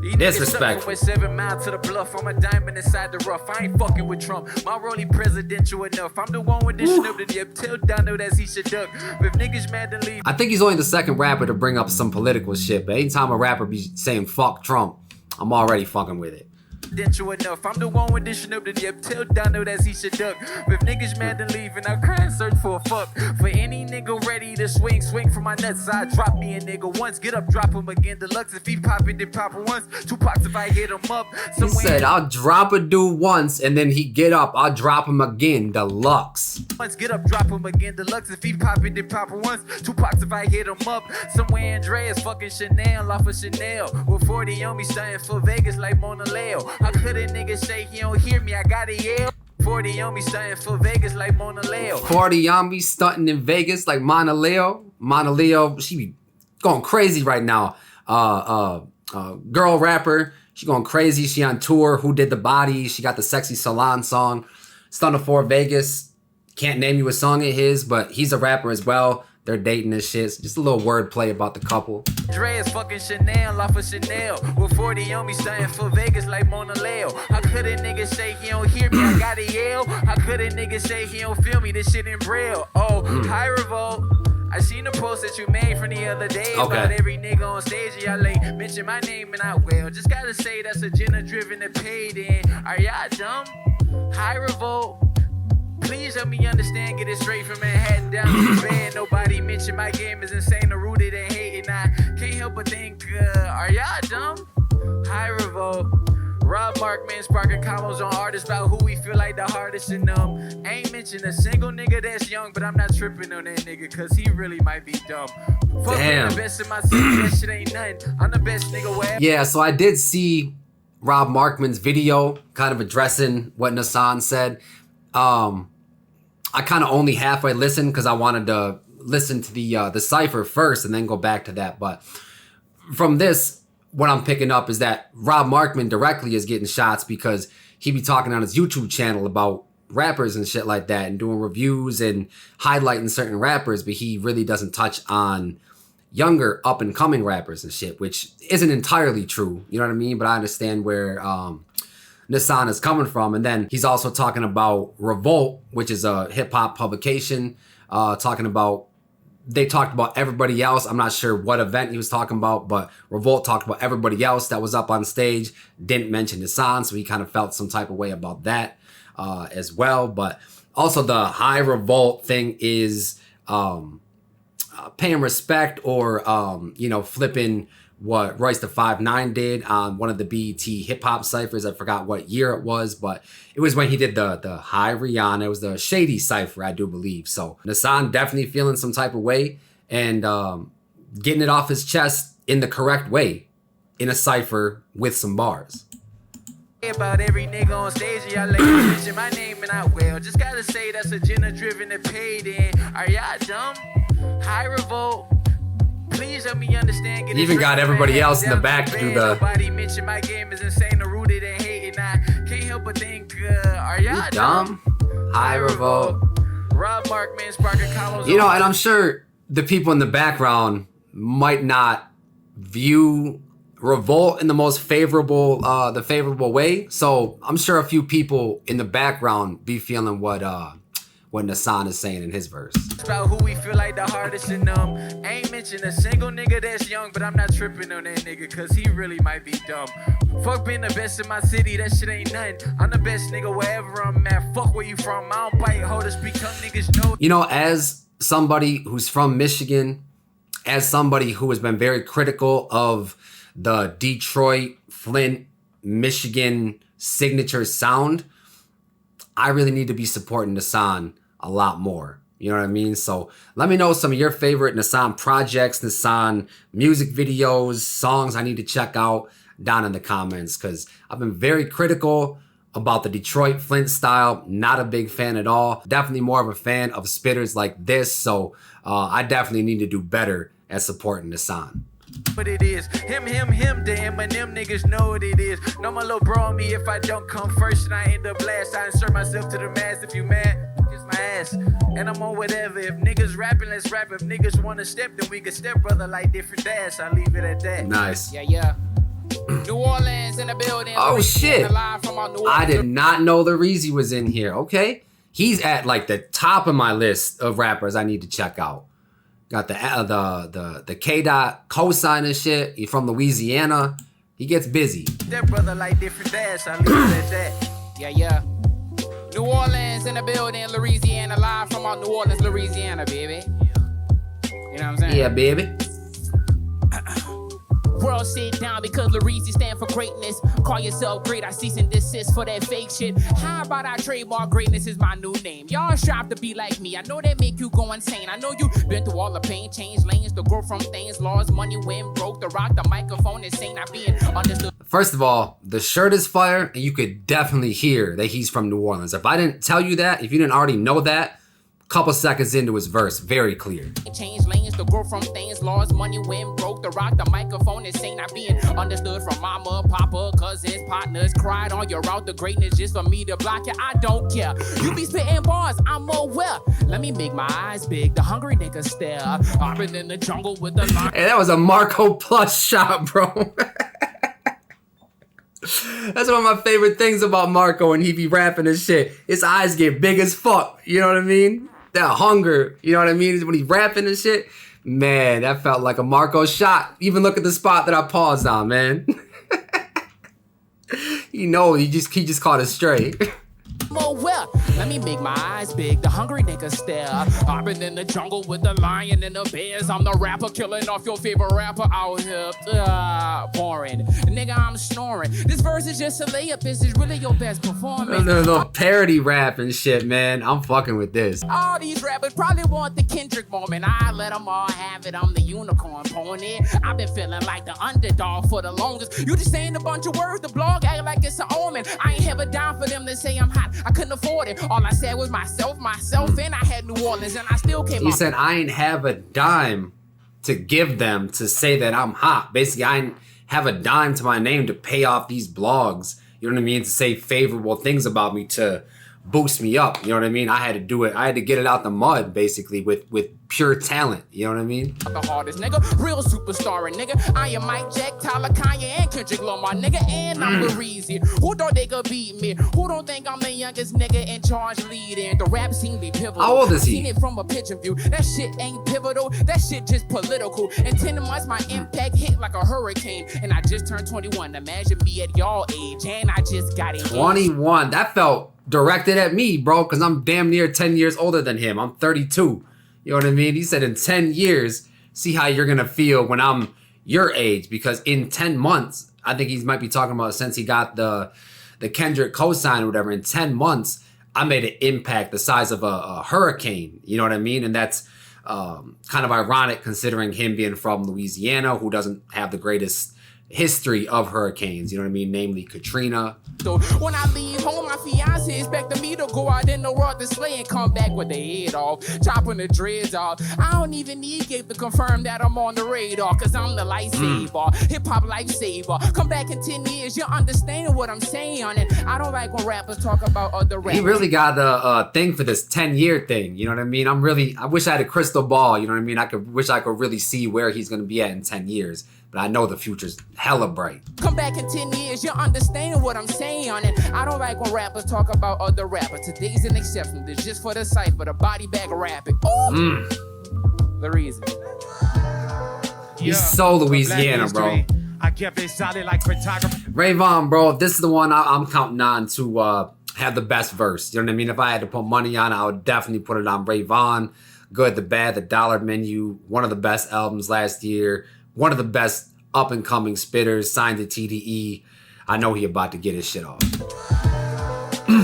You Disrespectful. With 7 miles to the bluff, I'm a diamond inside the rough. I ain't fucking with Trump. My rollie presidential enough. I'm the one with the snoop to dip. Tell Donald as he should duck. If niggas mad to leave. I think he's only the second rapper to bring up some political shit, but anytime a rapper be saying fuck Trump, I'm already fucking with it. Enough. I'm the one with the snoop to dip. Tell Donald as he should duck. If niggas mad to leave and I cry and search for a fuck. For any nigga ready to swing from my nuts. I drop me a nigga once. Get up, drop him again. Deluxe if he pop it, then pop it once. 2 pops if I hit him up. He said, I'll drop a dude once and then he get up. I'll drop him again. Deluxe. Once get up, drop him again. Deluxe if he pop it, then pop it once. 2 pops if I hit him up. Somewhere Andreas fucking Chanel off of Chanel. With 40 on me stunting for Vegas like Mona Leo. How could a nigga say he don't hear me? I gotta yell. 40 on me stunting for Vegas like Mona Leo. 40 on me stunting in Vegas like Mona Leo. Mona Leo, she be going crazy right now. Girl rapper, she going crazy. She on tour. Who Did the Body? She got the Sexy Salon song. Stunner for Vegas. Can't name you a song of his, but he's a rapper as well. They're dating this shit. It's just a little wordplay about the couple. Andreas fucking Chanel off of Chanel. With 40 on me stunting for Vegas like Mona Leo. How could a nigga say he don't hear me? I gotta yell. How could a nigga say he don't feel me? This shit in braille. Oh, hi Revolt. I seen the post that you made from the other day about every nigga on stage. Y'all like mention my name and I will. Just gotta say that's agenda driven and paid in. Are y'all dumb? Hi Revolt. Please help me understand, get it straight from Manhattan down to the band. Nobody mentioned my game is insane or rooted and hating. I can't help but think, are y'all dumb? Hi Revolt. Rob Markman sparking combos on artists about who we feel like the hardest in them. Ain't mentioned a single nigga that's young, but I'm not tripping on that nigga, cause he really might be dumb. Fuck Damn. the best in my city, that shit ain't nothing. I'm the best nigga where. Yeah, so I did see Rob Markman's video kind of addressing what Nasaan said. I kind of only halfway listened because I wanted to listen to the Cypher first and then go back to that. But from this, what I'm picking up is that Rob Markman directly is getting shots because he be talking on his YouTube channel about rappers and shit like that and doing reviews and highlighting certain rappers, but he really doesn't touch on younger up and coming rappers and shit, which isn't entirely true. You know what I mean? But I understand where Nasaan is coming from. And then he's also talking about Revolt, which is a hip hop publication, they talked about everybody else. I'm not sure what event he was talking about, but Revolt talked about everybody else that was up on stage, didn't mention Nasaan, so he kind of felt some type of way about that as well. But also the High Revolt thing is paying respect or, flipping what Royce the 5'9" did on one of the BET hip hop ciphers. I forgot what year it was, but it was when he did the Hi Rihanna. It was the Shady cipher, I do believe. So Nasaan definitely feeling some type of way and getting it off his chest in the correct way in a cipher with some bars. About every nigga on stage, y'all ladies mention my name and I will. Just gotta say that's agenda driven and paid in. Are y'all dumb? High revolt. Please help me understand. He even got everybody else in the back to do the. Nobody mention my game is insane, rooted and hating. I can't help but think, are y'all dumb? High revolt. Rob Markman, Sparker Carlos. You know, and I'm sure the people in the background might not view revolt in the most favorable way. So I'm sure a few people in the background be feeling what Nasaan is saying in his verse. It's about who we feel like the hardest in them. Ain't mention a single nigga that's young, but I'm not tripping on that nigga, cause he really might be dumb. Fuck being the best in my city, that shit ain't nothing. I'm the best nigga wherever I'm at. Fuck where you from, I don't bite holders, become niggas know. You know, as somebody who's from Michigan, as somebody who has been very critical of the Detroit, Flint, Michigan signature sound, I really need to be supporting Nasaan a lot more. You know what I mean? So let me know some of your favorite Nasaan projects, Nasaan music videos, songs I need to check out down in the comments, because I've been very critical about the Detroit Flint style. Not a big fan at all. Definitely more of a fan of spitters like this. So I definitely need to do better at supporting Nasaan. But it is him, damn, and them niggas know what it is. No my little bro on me if I don't come first and I end up last. I insert myself to the mass. If you mad, kiss my ass. And I'm on whatever. If niggas rapping, let's rap. If niggas wanna step, then we can step, brother, like different dash. I leave it at that. Nice. Yeah. New Orleans in the building. Oh shit. From I did not know the Reezy was in here. Okay. He's at like the top of my list of rappers I need to check out. Got the K-Dot cosign and shit. He's from Louisiana. He gets busy. That brother like different dash. I leave it at that. Yeah. New Orleans in the building, Louisiana, live from out New Orleans, Louisiana, baby. You know what I'm saying? Yeah, baby. World sit down because Lareezy stand for greatness. Call yourself great, I cease and desist for that fake shit. How about I trademark greatness is my new name? Y'all strive to be like me, I know that make you go insane. I know you been through all the pain, change lanes, to grow from things, lost money, win broke, the rock, the microphone, insane, not being understood. First of all, the shirt is fire, and you could definitely hear that he's from New Orleans. If I didn't tell you that, if you didn't already know that, couple seconds into his verse, very clear. Change lanes to grow from things, lost money, win broke, the rock, the microphone, insane, not being understood from mama, papa, cousins, partners, cried on your route to greatness just for me to block it. I don't care. You be spitting bars, I'm aware. Let me make my eyes big, the hungry nigga stare. I've been in the jungle with the lion. Hey, that was a Marco Plus shot, bro. That's one of my favorite things about Marco when he be rapping and shit. His eyes get big as fuck. You know what I mean? That hunger. You know what I mean? When he's rapping and shit. Man, that felt like a Marco shot. Even look at the spot that I paused on, man. You know, he just caught it straight. Well, let me make my eyes big, the hungry nigga stare. I've been in the jungle with the lion and the bears. I'm the rapper killing off your favorite rapper out here. Boring. Nigga, I'm snoring. This verse is just a layup. This is really your best performance. The parody rap and shit, man. I'm fucking with this. All these rappers probably want the Kendrick moment. I let them all have it. I'm the unicorn pony. I've been feeling like the underdog for the longest. You just saying a bunch of words. The blog act like it's an omen. I ain't ever down for them to say I'm hot. I couldn't afford it. All I said was myself, and I had New Orleans, and I still came He said, I ain't have a dime to give them to say that I'm hot. Basically, I ain't have a dime to my name to pay off these blogs. You know what I mean? To say favorable things about me to boost me up. You know what I mean? I had to do it. I had to get it out the mud, basically, with pure talent. You know what I mean? The hardest nigga, real superstar, nigga. I am Mike Jack, Tyler, Kanye, and Kendrick Lamar, nigga, and I'm Reezy. Who thought they could beat me? Who don't think I'm the youngest nigga in charge leading? The rap scene be pivotal. How old is he? Seen it from a picture view. That shit ain't pivotal. That shit just political. In 10 months, my impact hit like a hurricane. And I just turned 21. Imagine me at y'all age, and I just got it. 21. That felt directed at me, bro, because I'm damn near 10 years older than him. I'm 32. You know what I mean? He said in 10 years, see how you're going to feel when I'm, your age, because in 10 months, I think he might be talking about since he got the Kendrick cosign or whatever, in 10 months, I made an impact the size of a hurricane. You know what I mean? And that's kind of ironic considering him being from Louisiana, who doesn't have the greatest history of hurricanes, you know what I mean? Namely Katrina. So when I leave home, my fiance expecting me to go out in the world to slay and come back with the head off, chopping the dreads off. I don't even need Gabe to confirm that I'm on the radar, cause I'm the lifesaver, hip-hop lifesaver. Come back in 10 years, you're understanding what I'm saying. And I don't like when rappers talk about other rappers. He really got a thing for this 10-year thing, you know what I mean? I wish I had a crystal ball, you know what I mean? Wish I could really see where he's gonna be at in 10 years. But I know the future's hella bright. Come back in 10 years, you're understanding what I'm saying. And I don't like when rappers talk about other rappers. Today's an exception. It's just for the cypher, the body bag rapping. Ooh! Lareezy. He's so Louisiana, bro. I kept it solid like photography. Vaughn, bro, this is the one I'm counting on to have the best verse. You know what I mean? If I had to put money on it, I would definitely put it on Vaughn. Good, the Bad, the Dollar Menu. One of the best albums last year. One of the best up-and-coming spitters, signed to TDE. I know he about to get his shit off.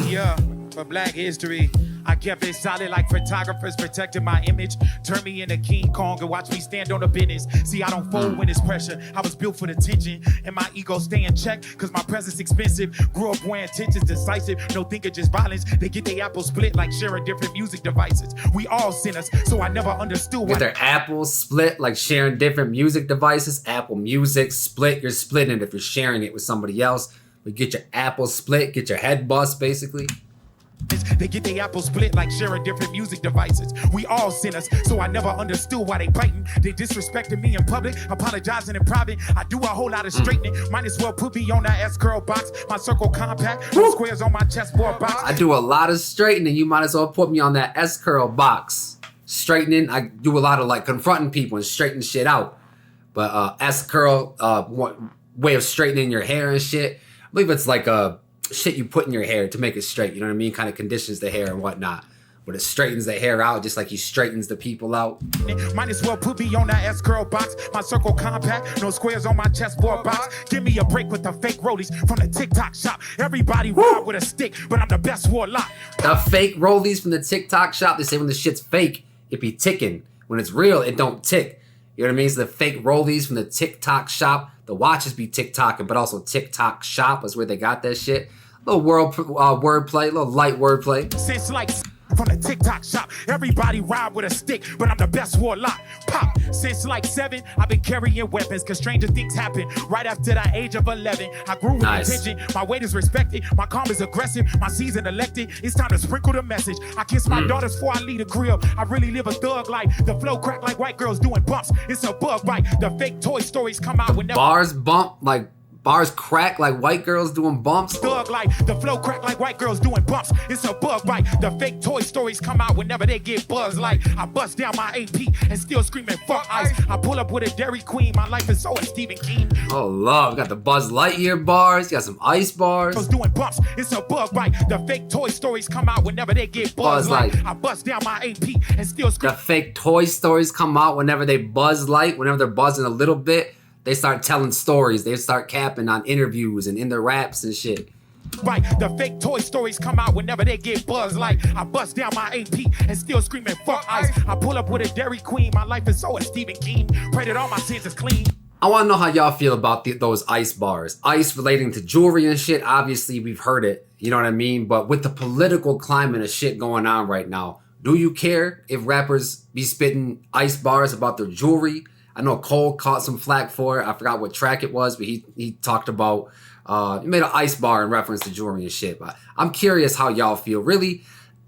Yeah, for Black History, I kept it solid like photographers, protected my image. Turn me into King Kong and watch me stand on the business. See, I don't fold when it's pressure. I was built for the tension, and my ego stay in check, cause my presence expensive. Grew up wearing tensions, decisive, no thinking just violence. They get their apples split like sharing different music devices. We all sinners, so I never understood why. Get their apples split like sharing different music devices. Apple Music split, you're splitting it if you're sharing it with somebody else. But get your apples split, get your head bust, basically. They get their apples split like sharing different music devices. We all sinners, so I never understood why they biting. They disrespected me in public, apologizing in private. I do a whole lot of straightening. Might as well put me on that S-curl box. My circle compact, no squares on my chessboard box. I do a lot of straightening. You might as well put me on that S-curl box. Straightening, I do a lot of like confronting people and straightening shit out. But S-curl, way of straightening your hair and shit. I believe it's like shit you put in your hair to make it straight, you know what I mean? Kind of conditions the hair and whatnot. But it straightens the hair out just like he straightens the people out. Might as well put me on that S-curl box. My circle compact, no squares on my chessboard box. Give me a break with the fake rollies from the TikTok shop. Everybody ride with a stick, but I'm the best warlock. The fake rollies from the TikTok shop, they say when the shit's fake, it be ticking. When it's real, it don't tick. You know what I mean? So the fake rollies from the TikTok shop, the watches be TikToking, but also TikTok shop is where they got that shit. Little wordplay, little light wordplay. Since like from the TikTok shop, everybody ride with a stick, but I'm the best warlock. Pop, since like 7, I've been carrying weapons, cause stranger things happen. Right after the age of 11, I grew with attention. My weight is respected, my calm is aggressive, my season elected. It's time to sprinkle the message. I kiss my daughters before I leave the crib. I really live a thug life. The flow crack like white girls doing bumps. It's a bug bite. The fake Toy Stories come out whenever bars bump like. Bars crack like white girls doing bumps. Thug life, the flow crack like white girls doing bumps. It's a bug bite. The fake Toy Stories come out whenever they get buzzed. Like I bust down my AP and still screaming fuck ice. I pull up with a Dairy Queen. My life is so Stephen King. Oh love, got the Buzz Lightyear bars. You got some ice bars. Doing bumps. It's a bug bite. The fake Toy Stories come out whenever they get buzzed. Like I bust down my AP and still screaming. The fake Toy Stories come out whenever they buzz light. Whenever they're buzzing a little bit. They start telling stories. They start capping on interviews and in their raps and shit. Right, the fake Toy Stories come out whenever they get buzzed. Like I bust down my AP and still screaming fuck ice. I pull up with a Dairy Queen. My life is so Stephen King. Pray that all my sins is clean. I want to know how y'all feel about those ice bars. Ice relating to jewelry and shit. Obviously, we've heard it. You know what I mean? But with the political climate of shit going on right now, do you care if rappers be spitting ice bars about their jewelry? I know Cole caught some flack for it. I forgot what track it was, but he talked about, he made an ice bar in reference to jewelry and shit. But I'm curious how y'all feel. Really,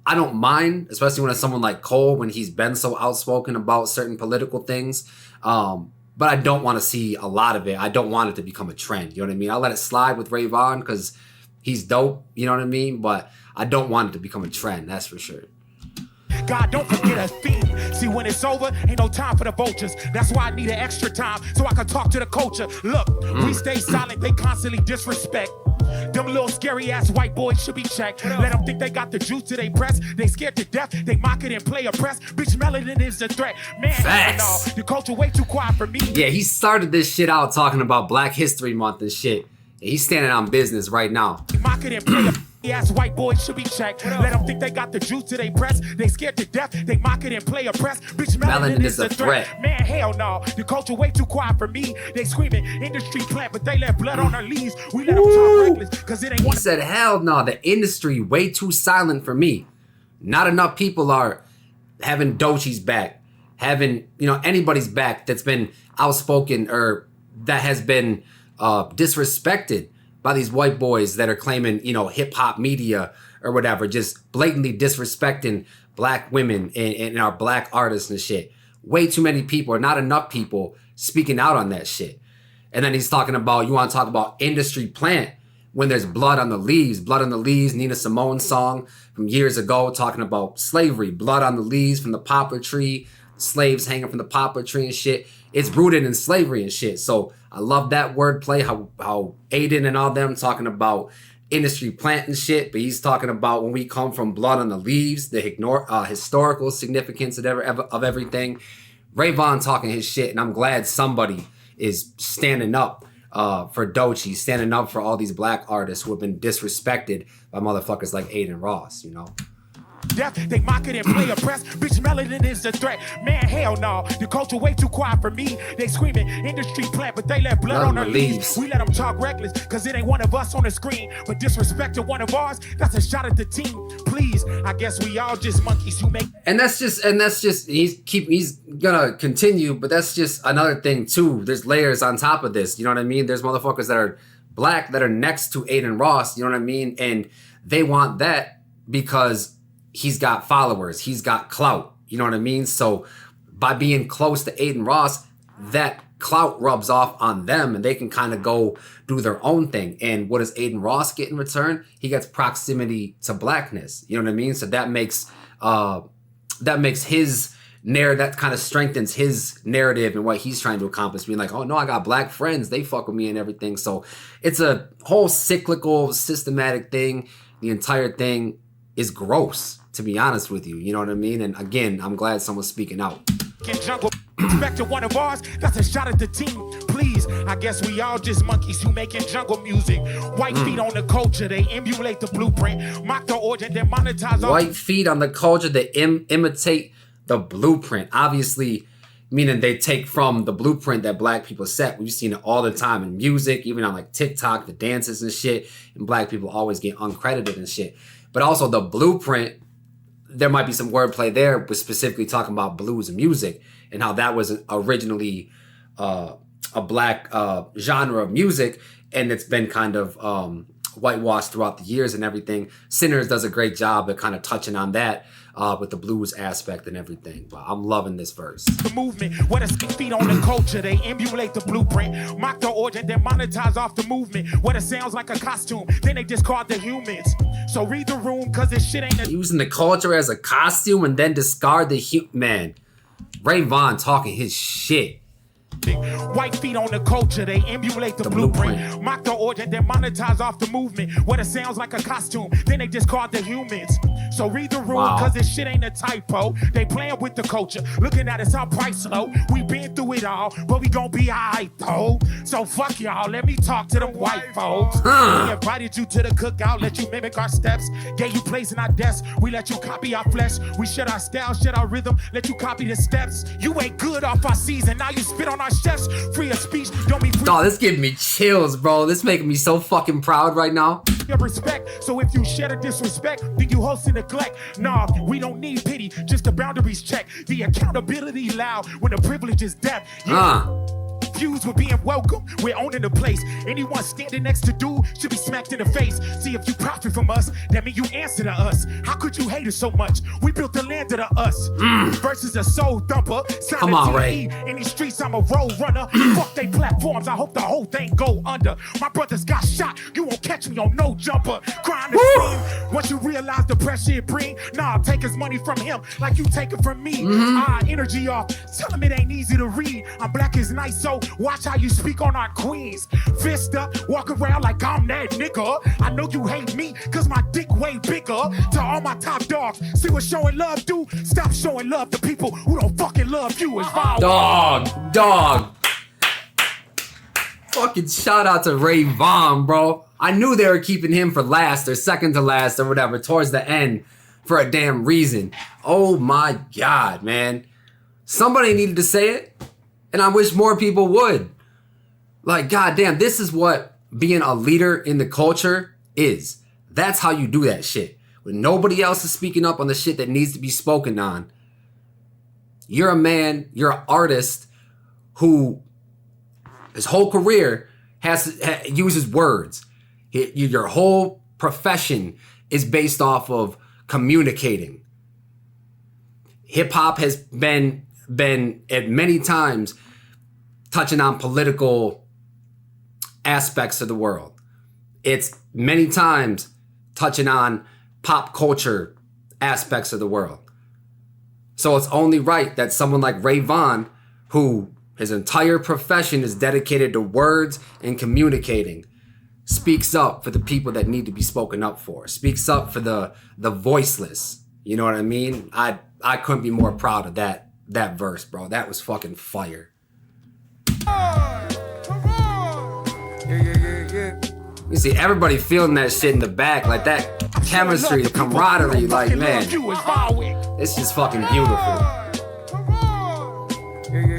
I don't mind, especially when it's someone like Cole, when he's been so outspoken about certain political things. But I don't want to see a lot of it. I don't want it to become a trend. You know what I mean? I'll let it slide with Vaughn because he's dope. You know what I mean? But I don't want it to become a trend. That's for sure. God, don't forget a theme. See, when it's over, ain't no time for the vultures. That's why I need an extra time so I can talk to the culture. Look, we stay silent, they constantly disrespect. Them little scary ass white boys should be checked. Let them think they got the juice to they breast. They scared to death. They mock it and play oppressed. Bitch, melanin is a threat. Man, facts. No, the culture way too quiet for me. Yeah, he started this shit out talking about Black History Month and shit. He's standing on business right now. Mock it and play ass white boys should be checked. Let them think they got the juice to they breast. They scared to death. They mock it and play oppressed. Bitch, melanin is a threat. Man, hell no. The culture way too quiet for me. They screaming industry plant, but they let blood on their leaves. We let them talk reckless, cause it ain't. He said, hell no, the industry way too silent for me. Not enough people are having Doechie's back, having, anybody's back that's been outspoken or that has been disrespected by these white boys that are claiming, hip hop media or whatever, just blatantly disrespecting black women and our black artists and shit. Way too many people, or not enough people, speaking out on that shit. And then he's talking about, you want to talk about industry plant when there's blood on the leaves. Blood on the Leaves, Nina Simone's song from years ago, talking about slavery. Blood on the leaves from the poplar tree, slaves hanging from the poplar tree and shit. It's rooted in slavery and shit. So I love that wordplay, how Aiden and all them talking about industry plant and shit, but he's talking about when we come from blood on the leaves, the historical significance of everything. Vaughn talking his shit, and I'm glad somebody is standing up for Doechii, standing up for all these black artists who have been disrespected by motherfuckers like Aiden Ross, Death, they mock it and play oppressed. Bitch, melanin is a threat. Man, hell no. The culture way too quiet for me. They screaming industry plant, but they let blood on their leaves. We let them talk reckless, cause it ain't one of us on the screen. But disrespecting one of ours, that's a shot at the team. Please, I guess we all just monkeys who make. And that's just he's gonna continue, but that's just another thing too. There's layers on top of this. You know what I mean? There's motherfuckers that are black that are next to Aiden Ross. You know what I mean? And they want that because he's got followers, he's got clout, you know what I mean? So by being close to Aiden Ross, that clout rubs off on them and they can kind of go do their own thing. And what does Aiden Ross get in return? He gets proximity to blackness, you know what I mean? So that makes his narrative, that kind of strengthens his narrative and what he's trying to accomplish, being like, oh no, I got black friends, they fuck with me and everything. So it's a whole cyclical, systematic thing. The entire thing is gross, to be honest with you. You know what I mean? And again, I'm glad someone's speaking out. Jungle, expecting one of ours, that's a shot at the team. Please, I guess we all just monkeys who making jungle music. White feet on the culture, they emulate the blueprint. Mock the origin, then monetize. White feet on the culture, they imitate the blueprint. Obviously, meaning they take from the blueprint that black people set. We've seen it all the time in music, even on like TikTok, the dances and shit. And black people always get uncredited and shit. But also the blueprint, there might be some wordplay there, but specifically talking about blues music and how that was originally a black genre of music, and it's been kind of whitewashed throughout the years and everything. Sinners does a great job of kind of touching on that with the blues aspect and everything. But I'm loving this verse. The movement, what a feet on the culture, they emulate the blueprint. Mock the origin, then monetize off the movement. What it sounds like a costume, then they discard the humans. So read the room, cause this shit ain't using the culture as a costume and then discard the man. Vaughn talking his shit. White feet on the culture, they emulate the blueprint. Mock the origin, then monetize off the movement. What it sounds like a costume, then they discard the humans. So read the room, cause this shit ain't a typo. They playing with the culture, looking at us, our price low. We been through it all, but we gon' be alright though. So fuck y'all, let me talk to them white folks. We invited you to the cookout, let you mimic our steps. Gave you place in our desk, we let you copy our flesh. We shed our style, shed our rhythm, let you copy the steps. You ain't good off our season, now you spit on our chefs. Free of speech, don't be free. Oh, this giving me chills, bro. This making me so fucking proud right now. Respect. So if you share the disrespect, then you host and neglect. Nah, we don't need pity, just the boundaries check. The accountability loud when the privilege is death. Views with being welcome, we're owning the place. Anyone standing next to dude should be smacked in the face. See if you profit from us, that mean you answer to us. How could you hate us so much? We built the land after the us. Versus a soul thumper. Come on, Ray. In these streets, I'm a road runner. Fuck they platforms, I hope the whole thing go under. My brothers got shot, you won't catch me on no jumper. Crying the scene, once you realize the pressure it bring, nah, take his money from him like you take it from me. Energy off, tell him it ain't easy to read. I'm black as night, so watch how you speak on our queens. Fist up, walk around like I'm that nigga. I know you hate me, cause my dick way bigger. To all my top dogs, see what showing love do? Stop showing love to people who don't fucking love you. Is Dog. Fucking shout out to Ray Vaughn, bro. I knew they were keeping him for last or second to last or whatever towards the end for a damn reason. Oh my God, man. Somebody needed to say it, and I wish more people would. Like, goddamn, this is what being a leader in the culture is. That's how you do that shit. When nobody else is speaking up on the shit that needs to be spoken on, you're a man, you're an artist who his whole career uses words. Your whole profession is based off of communicating. Hip hop has been at many times touching on political aspects of the world. It's many times touching on pop culture aspects of the world. So it's only right that someone like Ray Vaughn, who his entire profession is dedicated to words and communicating, speaks up for the people that need to be spoken up for, speaks up for the voiceless. You know what I mean? I couldn't be more proud of that verse, bro. That was fucking fire. You see everybody feeling that shit in the back, like that chemistry, the camaraderie, like, man, it's just fucking beautiful.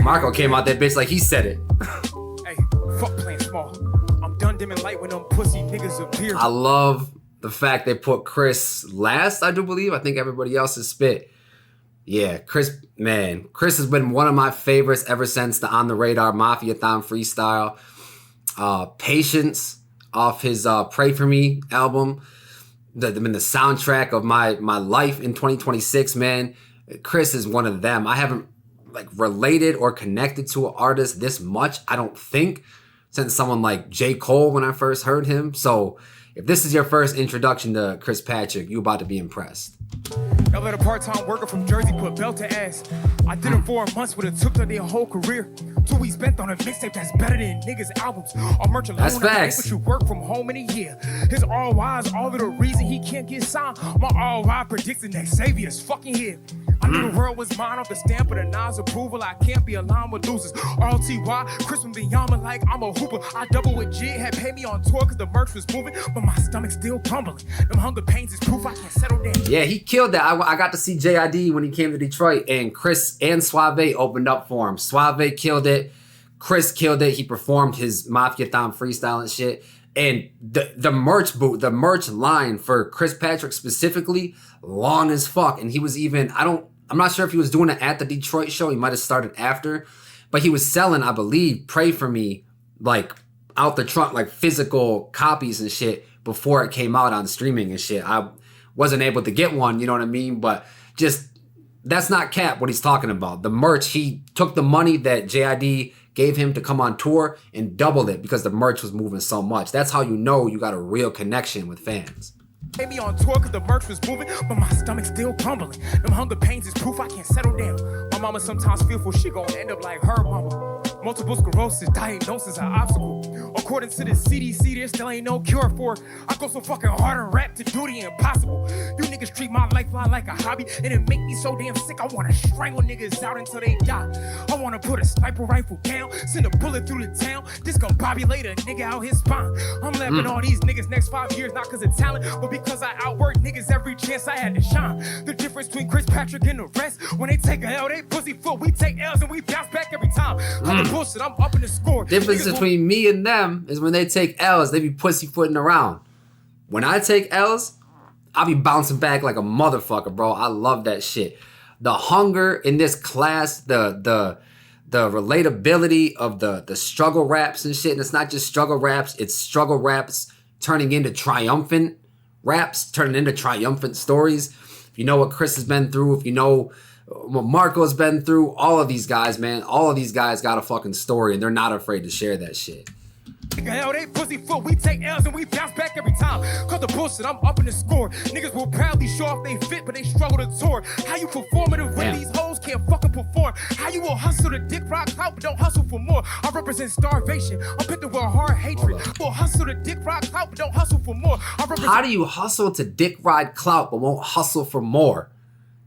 Marco came out that bitch like he said it. Hey, fuck playing small. I'm done dimming light when them pussy niggas appear. I love the fact they put Chris last, I do believe. I think everybody else is spit. Yeah, Chris has been one of my favorites ever since the On the Radar Mafia-thon freestyle. Patience off his Pray For Me album. The soundtrack of my life in 2026, man. Chris is one of them. I haven't related or connected to an artist this much, I don't think, since someone like J. Cole when I first heard him. So if this is your first introduction to Chris Patrick, you about to be impressed. I let a part-time worker from Jersey put belt to ass. I did it 4 months, but it took their whole career. 2 weeks spent on a mixtape that's better than niggas' albums. Our merch alone, that's facts. But you work from home in a year. His ROI is all of the reason he can't get signed. My ROI predicts the next Xavier's fucking here. I knew the world was mine off the stamp of the Nas approval. I can't be aligned with losers. RLTY, Crispin Biyama like I'm a hooper. I double with Jig, had paid me on tour cause the merch was moving, but my stomach's still crumbling. Them hunger pains is proof I can't settle down. Yeah, he killed that. I got to see JID when he came to Detroit, and Chris and Swavay opened up for him. Swavay killed it. Chris killed it. He performed his Mafia-thon freestyle and shit. And the merch line for Chris Patrick specifically, long as fuck. And he was even, I'm not sure if he was doing it at the Detroit show. He might have started after. But he was selling, I believe, Pray For Me, out the trunk, physical copies and shit before it came out on streaming and shit. I wasn't able to get one, you know what I mean? But just, that's not cap what he's talking about. The merch, he took the money that JID gave him to come on tour and doubled it because the merch was moving so much. That's how you know you got a real connection with fans. Made me on tour cause the merch was moving, but my stomach's still crumbling. Them hunger pains is proof I can't settle down. My mama sometimes fearful she gon' end up like her mama. Multiple sclerosis, diagnosis an obstacle. According to the CDC, there still ain't no cure for it. I go so fucking hard and rap to do the impossible. You niggas treat my lifeline like a hobby, and it make me so damn sick. I wanna strangle niggas out until they die. I wanna put a sniper rifle down, send a bullet through the town, discombobulate a nigga out his spine. I'm laughing all these niggas next 5 years, not cause of talent, but because I outwork niggas every chance I had to shine. The difference between Chris Patrick and the rest, when they take a L, they pussy foot. We take L's and we bounce back every time. Bullshit, I'm up in the score. Difference between me and them is when they take L's, they be pussyfooting around. When I take L's, I be bouncing back like a motherfucker, bro. I love that shit. The hunger in this class, the relatability of the struggle raps and shit. And it's not just struggle raps, it's struggle raps turning into triumphant raps, turning into triumphant stories. if you know what Chris has been through, if you know what Marco's been through, all of these guys, man, all of these guys got a fucking story, and they're not afraid to share that shit. Hell, they pussy foot. We take L's and we bounce back every time. Cause the bullshit, I'm up in the score. Niggas will proudly show off they fit, but they struggle to tour. How you performative when these hoes can't fucking perform? How you will hustle the dick rock clout, but don't hustle for more? I represent starvation. I'm picked with hard hatred. Will hustle the dick rock clout, but don't hustle for more. How do you hustle to dick ride clout, but won't hustle for more?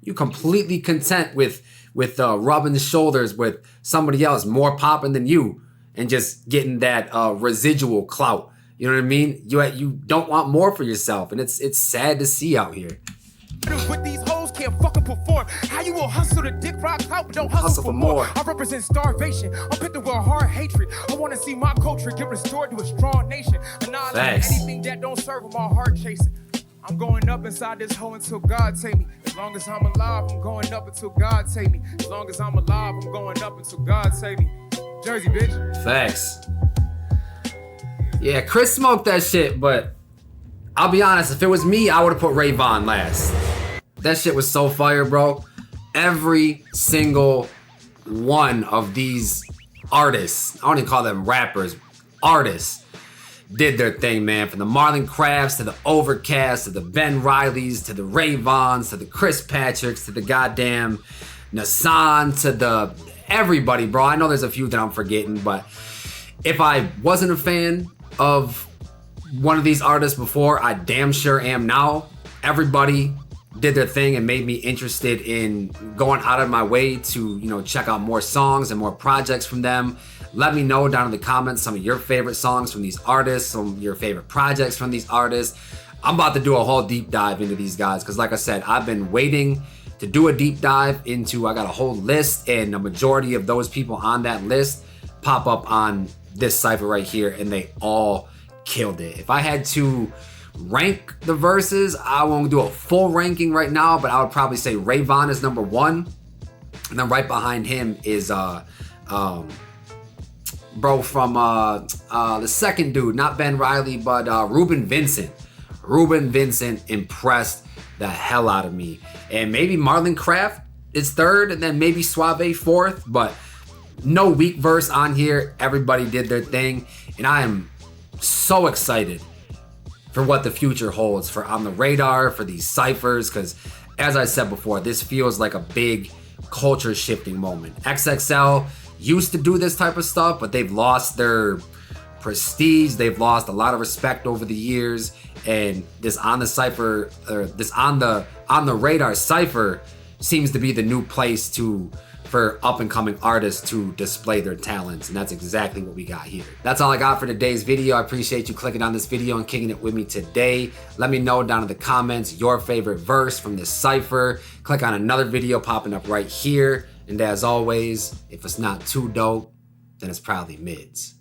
You completely content with rubbing shoulders with somebody else more popping than you, and just getting that residual clout. You know what I mean? You don't want more for yourself, and it's sad to see out here. With these hoes can't fucking perform. How you will hustle the dick rock clout, but don't hustle for more? I represent starvation. I'm picked with hard hatred. I want to see my culture get restored to a strong nation. Annihilate anything that don't serve with my heart chasing. I'm going up inside this hole until God take me. As long as I'm alive, I'm going up until God take me. As long as I'm alive, I'm going up until God take me. Jersey, bitch. Facts. Yeah, Chris smoked that shit, but I'll be honest, if it was me, I would have put Vaughn last. That shit was so fire, bro. Every single one of these artists, I don't even call them rappers, artists, did their thing, man. From the Marlon Krafts to the Ovrkast to the Ben Reileys to the Vaughns to the Chris Patricks to the goddamn Nasaan to the everybody, bro. I know there's a few that I'm forgetting, but if I wasn't a fan of one of these artists before, I damn sure am now. Everybody did their thing and made me interested in going out of my way to, you know, check out more songs and more projects from them. Let me know down in the comments some of your favorite songs from these artists, some of your favorite projects from these artists. I'm about to do a whole deep dive into these guys because, like I said, I've been waiting to do a deep dive into, I got a whole list, and a majority of those people on that list pop up on this cypher right here, and they all killed it. If I had to rank the verses, I won't do a full ranking right now, but I would probably say Vaughn is number one, and then right behind him is bro from the second dude, not Ben Reily, but Reuben Vincent. Reuben Vincent impressed the hell out of me. And maybe Marlon Kraft is third, and then maybe Swavay fourth, but no weak verse on here. Everybody did their thing, and I am so excited for what the future holds for On the Radar, for these cyphers, because as I said before, this feels like a big culture shifting moment. XXL used to do this type of stuff, but they've lost their prestige. They've lost a lot of respect over the years, and this On the Cypher, or this On the Radar cypher seems to be the new place for up and coming artists to display their talents, and that's exactly what we got here. That's all I got for today's video. I appreciate you clicking on this video and kicking it with me today. Let me know down in the comments your favorite verse from this cypher. Click on another video popping up right here, and as always, if it's not too dope, then it's probably mids.